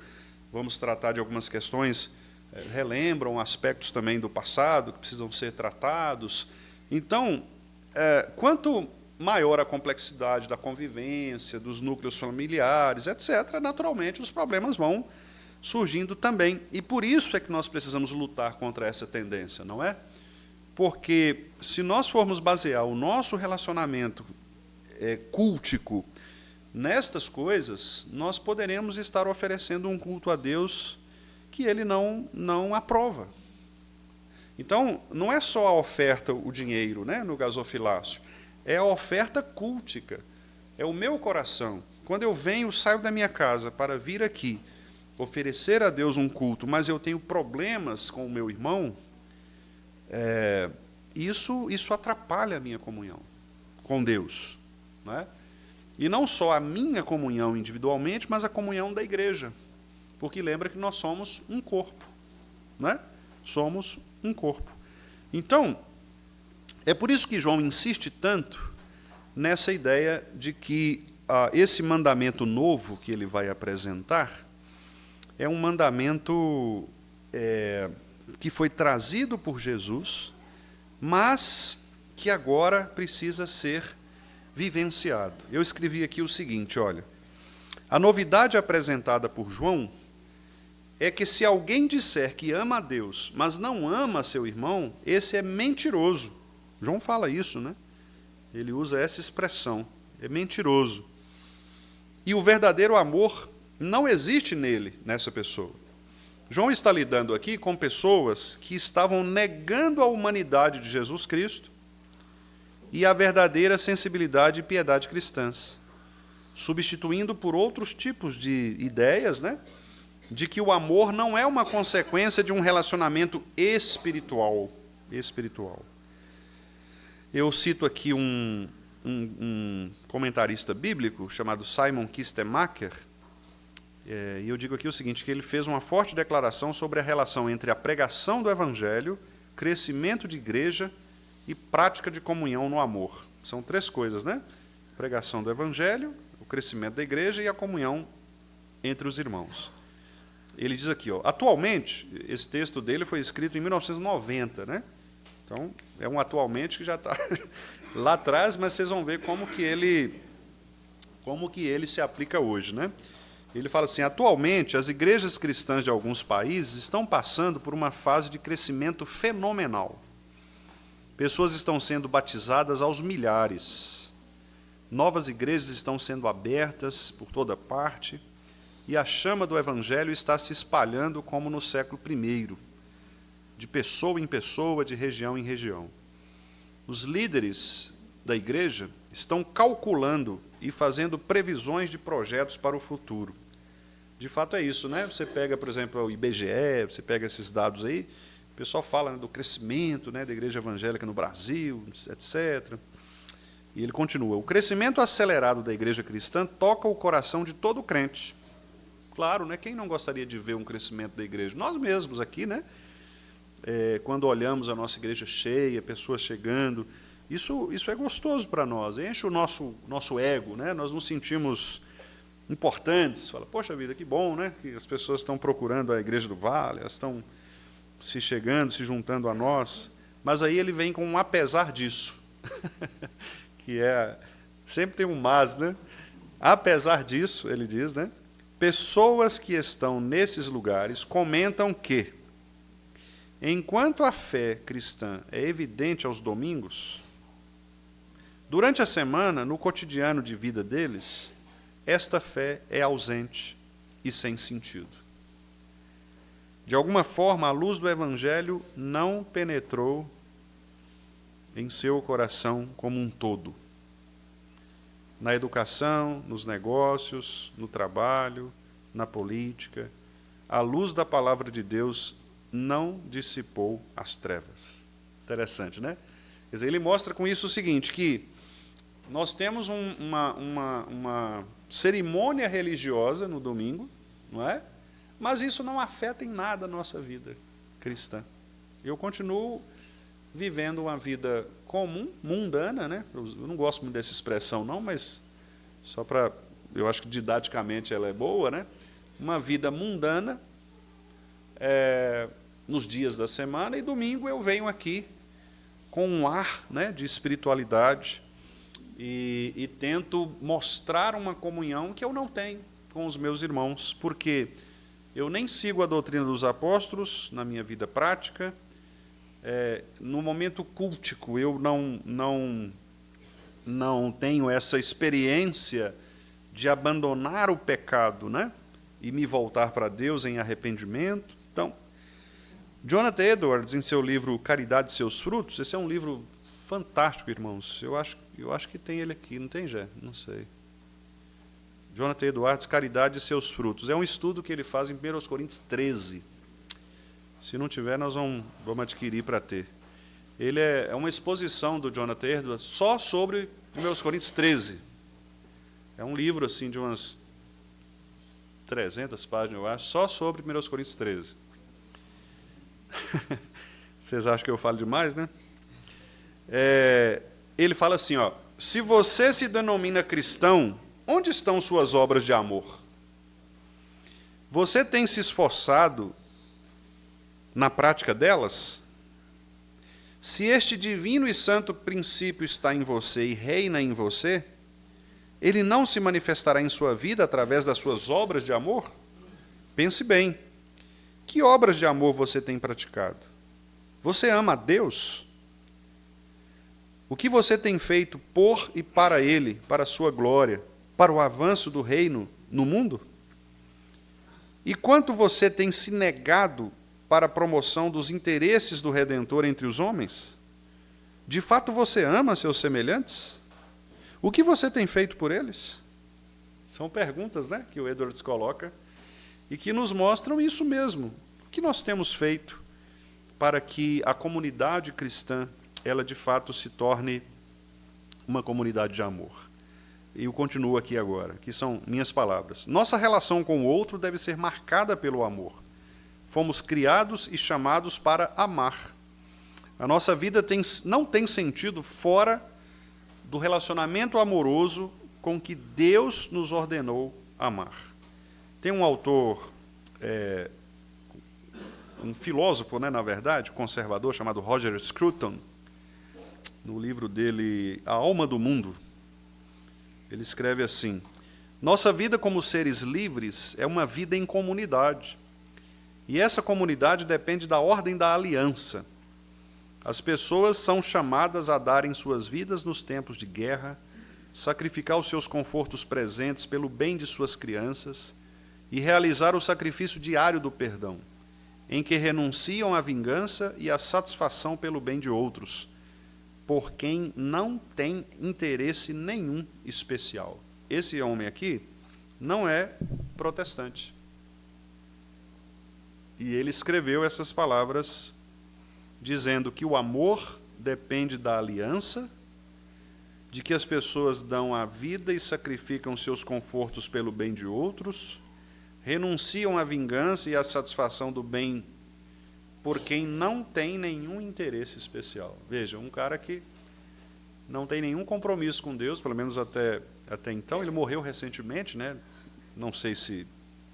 vamos tratar de algumas questões, relembram aspectos também do passado que precisam ser tratados. Então, quanto maior a complexidade da convivência, dos núcleos familiares, etc., naturalmente os problemas vão surgindo também. E por isso é que nós precisamos lutar contra essa tendência, não é? Porque se nós formos basear o nosso relacionamento cultico nestas coisas, nós poderemos estar oferecendo um culto a Deus que Ele não aprova. Então, não é só a oferta, o dinheiro, né, no gasofilácio, é a oferta cultica, é o meu coração. Quando eu venho, saio da minha casa para vir aqui, oferecer a Deus um culto, mas eu tenho problemas com o meu irmão, isso atrapalha a minha comunhão com Deus, não é? E não só a minha comunhão individualmente, mas a comunhão da igreja. Porque lembra que nós somos um corpo, né? Somos um corpo. Então, é por isso que João insiste tanto nessa ideia de que esse mandamento novo que ele vai apresentar é um mandamento que foi trazido por Jesus, mas que agora precisa ser vivenciado. Eu escrevi aqui o seguinte, olha, a novidade apresentada por João é que se alguém disser que ama a Deus, mas não ama seu irmão, esse é mentiroso. João fala isso, né? Ele usa essa expressão, é mentiroso. E o verdadeiro amor não existe nele, nessa pessoa. João está lidando aqui com pessoas que estavam negando a humanidade de Jesus Cristo e a verdadeira sensibilidade e piedade cristãs, substituindo por outros tipos de ideias, né, de que o amor não é uma consequência de um relacionamento espiritual. Eu cito aqui um comentarista bíblico chamado Simon Kistemaker, e eu digo aqui o seguinte, que ele fez uma forte declaração sobre a relação entre a pregação do Evangelho, crescimento de igreja e prática de comunhão no amor. São três coisas, né? Pregação do Evangelho, o crescimento da igreja e a comunhão entre os irmãos. Ele diz aqui, ó, atualmente, esse texto dele foi escrito em 1990, né? Então, é um atualmente que já está lá atrás, mas vocês vão ver como que ele se aplica hoje, né? Ele fala assim, atualmente, as igrejas cristãs de alguns países estão passando por uma fase de crescimento fenomenal. Pessoas estão sendo batizadas aos milhares. Novas igrejas estão sendo abertas por toda parte, e a chama do Evangelho está se espalhando como no século I, de pessoa em pessoa, de região em região. Os líderes da igreja estão calculando e fazendo previsões de projetos para o futuro. De fato é isso, né? Você pega, por exemplo, o IBGE, você pega esses dados aí, o pessoal fala, né, do crescimento, né, da igreja evangélica no Brasil, etc. E ele continua, o crescimento acelerado da igreja cristã toca o coração de todo crente. Claro, né? Quem não gostaria de ver um crescimento da igreja? Nós mesmos aqui, né? Quando olhamos a nossa igreja cheia, pessoas chegando, isso é gostoso para nós, enche o nosso ego, né? Nós nos sentimos importantes, fala, poxa vida, que bom, né? Que as pessoas estão procurando a igreja do Vale, elas estão se chegando, se juntando a nós, mas aí ele vem com um apesar disso, que sempre tem um mas, né? Apesar disso, ele diz, né? Pessoas que estão nesses lugares comentam que, enquanto a fé cristã é evidente aos domingos, durante a semana, no cotidiano de vida deles, esta fé é ausente e sem sentido. De alguma forma, a luz do Evangelho não penetrou em seu coração como um todo. Na educação, nos negócios, no trabalho, na política, a luz da palavra de Deus não dissipou as trevas. Interessante, né? Quer dizer, ele mostra com isso o seguinte, que nós temos uma cerimônia religiosa no domingo, não é? Mas isso não afeta em nada a nossa vida cristã. Eu continuo vivendo uma vida comum, mundana, né? Eu não gosto muito dessa expressão, não, mas só para... Eu acho que didaticamente ela é boa, né? Uma vida mundana nos dias da semana, e domingo eu venho aqui com um ar, né, de espiritualidade e tento mostrar uma comunhão que eu não tenho com os meus irmãos, porque eu nem sigo a doutrina dos apóstolos na minha vida prática. No momento cultico, eu não tenho essa experiência de abandonar o pecado, né, e me voltar para Deus em arrependimento. Então, Jonathan Edwards, em seu livro Caridade e Seus Frutos, esse é um livro fantástico, irmãos. Eu acho que tem ele aqui, não tem, Jé? Não sei. Jonathan Edwards, Caridade e Seus Frutos. É um estudo que ele faz em 1 Coríntios 13. Se não tiver, nós vamos adquirir para ter. Ele é uma exposição do Jonathan Edwards só sobre 1 Coríntios 13. É um livro assim de umas 300 páginas, eu acho, só sobre 1 Coríntios 13. Vocês acham que eu falo demais, né? Ele fala assim, ó, se você se denomina cristão, onde estão suas obras de amor? Você tem se esforçado na prática delas? Se este divino e santo princípio está em você e reina em você, ele não se manifestará em sua vida através das suas obras de amor? Pense bem. Que obras de amor você tem praticado? Você ama a Deus? O que você tem feito por e para Ele, para a sua glória, para o avanço do reino no mundo? E quanto você tem se negado para a promoção dos interesses do Redentor entre os homens? De fato você ama seus semelhantes? O que você tem feito por eles? São perguntas, né, que o Edwards coloca e que nos mostram isso mesmo. O que nós temos feito para que a comunidade cristã, ela de fato se torne uma comunidade de amor? E eu continuo aqui agora, que são minhas palavras. Nossa relação com o outro deve ser marcada pelo amor. Fomos criados e chamados para amar. A nossa vida não tem sentido fora do relacionamento amoroso com que Deus nos ordenou amar. Tem um autor, um filósofo, né, na verdade, conservador, chamado Roger Scruton, no livro dele, A Alma do Mundo, ele escreve assim: nossa vida como seres livres é uma vida em comunidade. E essa comunidade depende da ordem da aliança. As pessoas são chamadas a darem suas vidas nos tempos de guerra, sacrificar os seus confortos presentes pelo bem de suas crianças e realizar o sacrifício diário do perdão, em que renunciam à vingança e à satisfação pelo bem de outros, por quem não tem interesse nenhum especial. Esse homem aqui não é protestante. E ele escreveu essas palavras dizendo que o amor depende da aliança, de que as pessoas dão a vida e sacrificam seus confortos pelo bem de outros, renunciam à vingança e à satisfação do bem por quem não tem nenhum interesse especial. Veja, um cara que não tem nenhum compromisso com Deus, pelo menos até então. Ele morreu recentemente, né? Não sei se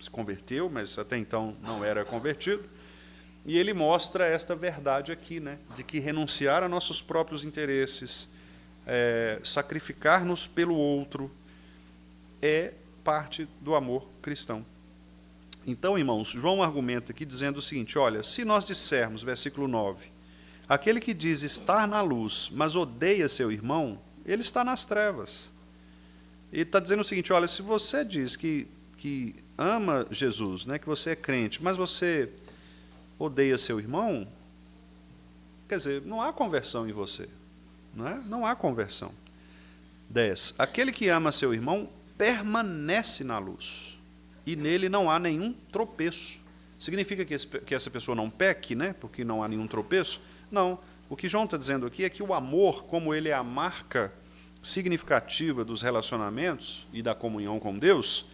se converteu, mas até então não era convertido. E ele mostra esta verdade aqui, né? De que renunciar a nossos próprios interesses, sacrificar-nos pelo outro, é parte do amor cristão. Então, irmãos, João argumenta aqui dizendo o seguinte: olha, se nós dissermos, versículo 9, aquele que diz estar na luz, mas odeia seu irmão, ele está nas trevas. Ele está dizendo o seguinte: olha, se você diz que ama Jesus, né, que você é crente, mas você odeia seu irmão, quer dizer, não há conversão em você. Não há conversão. 10. Aquele que ama seu irmão permanece na luz, e nele não há nenhum tropeço. Significa que essa pessoa não peque, né, porque não há nenhum tropeço? Não. O que João está dizendo aqui é que o amor, como ele é a marca significativa dos relacionamentos e da comunhão com Deus,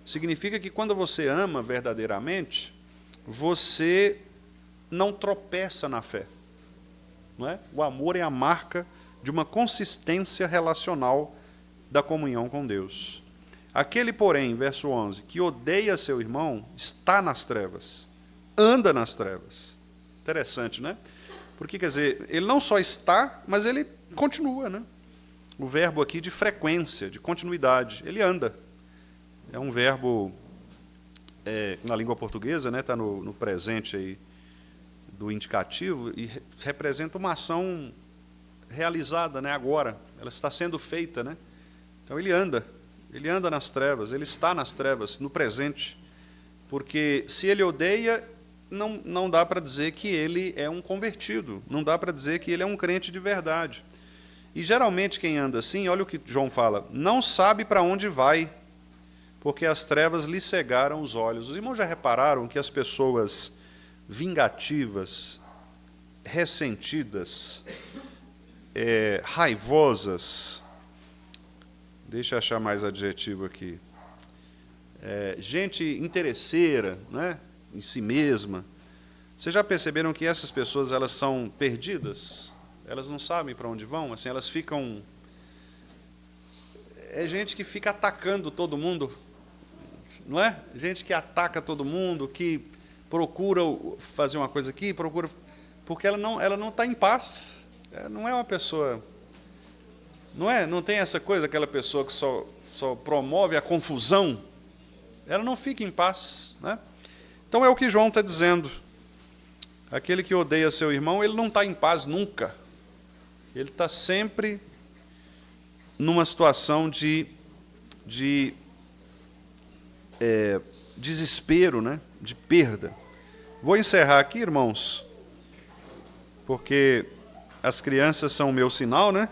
significa que quando você ama verdadeiramente, você não tropeça na fé. Não é? O amor é a marca de uma consistência relacional da comunhão com Deus. Aquele, porém, verso 11, que odeia seu irmão, está nas trevas, anda nas trevas. Interessante, né? Porque, quer dizer, ele não só está, mas ele continua, né? O verbo aqui de frequência, de continuidade, ele anda. É um verbo, na língua portuguesa, né, está no presente aí do indicativo, e representa uma ação realizada, né, agora. Ela está sendo feita, né? Então ele anda nas trevas, ele está nas trevas, no presente. Porque se ele odeia, não dá para dizer que ele é um convertido, não dá para dizer que ele é um crente de verdade. E geralmente quem anda assim, olha o que João fala, não sabe para onde vai, porque as trevas lhe cegaram os olhos. Os irmãos já repararam que as pessoas vingativas, ressentidas, raivosas, deixa eu achar mais adjetivo aqui, gente interesseira, né, em si mesma, vocês já perceberam que essas pessoas elas são perdidas? Elas não sabem para onde vão, assim, elas ficam... É gente que fica atacando todo mundo, não é? Gente que ataca todo mundo, que procura fazer uma coisa aqui, procura... Porque ela não está em paz. Não é uma pessoa... Não tem essa coisa, aquela pessoa que só promove a confusão. Ela não fica em paz, né? Então é o que João está dizendo. Aquele que odeia seu irmão, ele não está em paz nunca. Ele está sempre numa situação de desespero, né? De perda. Vou encerrar aqui, irmãos, porque as crianças são o meu sinal, né?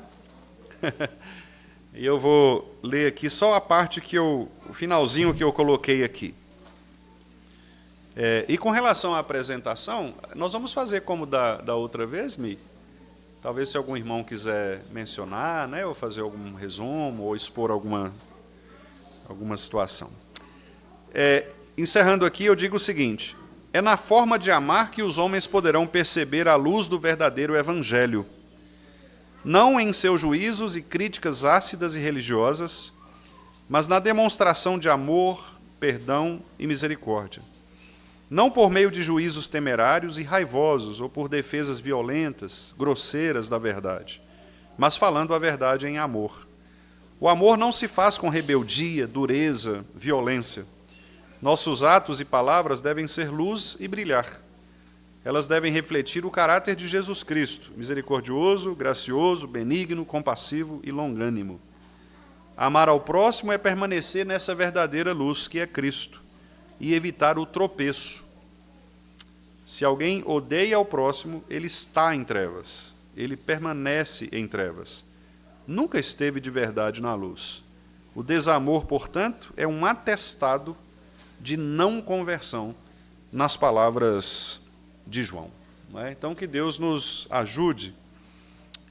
E eu vou ler aqui só a parte o finalzinho que eu coloquei aqui. E com relação à apresentação, nós vamos fazer como da outra vez, Mi? Talvez se algum irmão quiser mencionar, né, ou fazer algum resumo, ou expor alguma situação. Encerrando aqui, eu digo o seguinte: é na forma de amar que os homens poderão perceber a luz do verdadeiro evangelho. não em seus juízos e críticas ácidas e religiosas, mas na demonstração de amor, perdão e misericórdia. Não por meio de juízos temerários e raivosos, ou por defesas violentas, grosseiras da verdade, mas falando a verdade em amor. O amor não se faz com rebeldia, dureza, violência. Nossos atos e palavras devem ser luz e brilhar. Elas devem refletir o caráter de Jesus Cristo, misericordioso, gracioso, benigno, compassivo e longânimo. Amar ao próximo é permanecer nessa verdadeira luz que é Cristo e evitar o tropeço. Se alguém odeia ao próximo, ele está em trevas, ele permanece em trevas. Nunca esteve de verdade na luz. O desamor, portanto, é um atestado de não conversão, nas palavras de João. Então, que Deus nos ajude,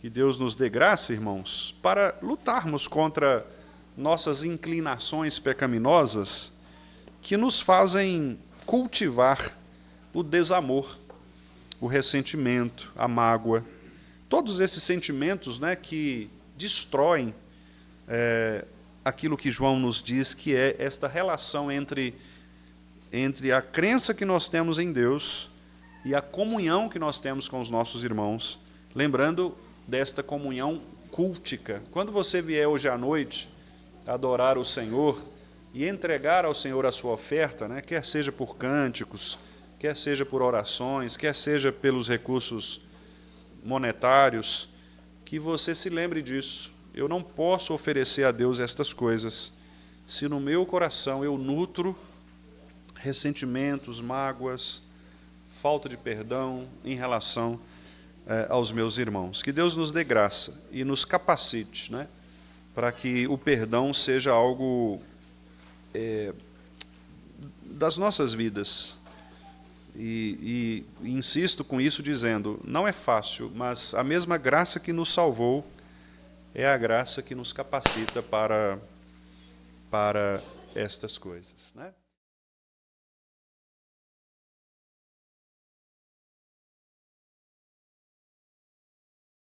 que Deus nos dê graça, irmãos, para lutarmos contra nossas inclinações pecaminosas que nos fazem cultivar o desamor, o ressentimento, a mágoa, todos esses sentimentos, que destroem aquilo que João nos diz, que é esta relação entre a crença que nós temos em Deus e a comunhão que nós temos com os nossos irmãos, lembrando desta comunhão cultica. Quando você vier hoje à noite adorar o Senhor e entregar ao Senhor a sua oferta, quer seja por cânticos, quer seja por orações, quer seja pelos recursos monetários, que você se lembre disso. Eu não posso oferecer a Deus estas coisas se no meu coração eu nutro ressentimentos, mágoas, falta de perdão em relação aos meus irmãos. Que Deus nos dê graça e nos capacite, para que o perdão seja algo das nossas vidas. E insisto com isso dizendo, não é fácil, mas a mesma graça que nos salvou é a graça que nos capacita para estas coisas,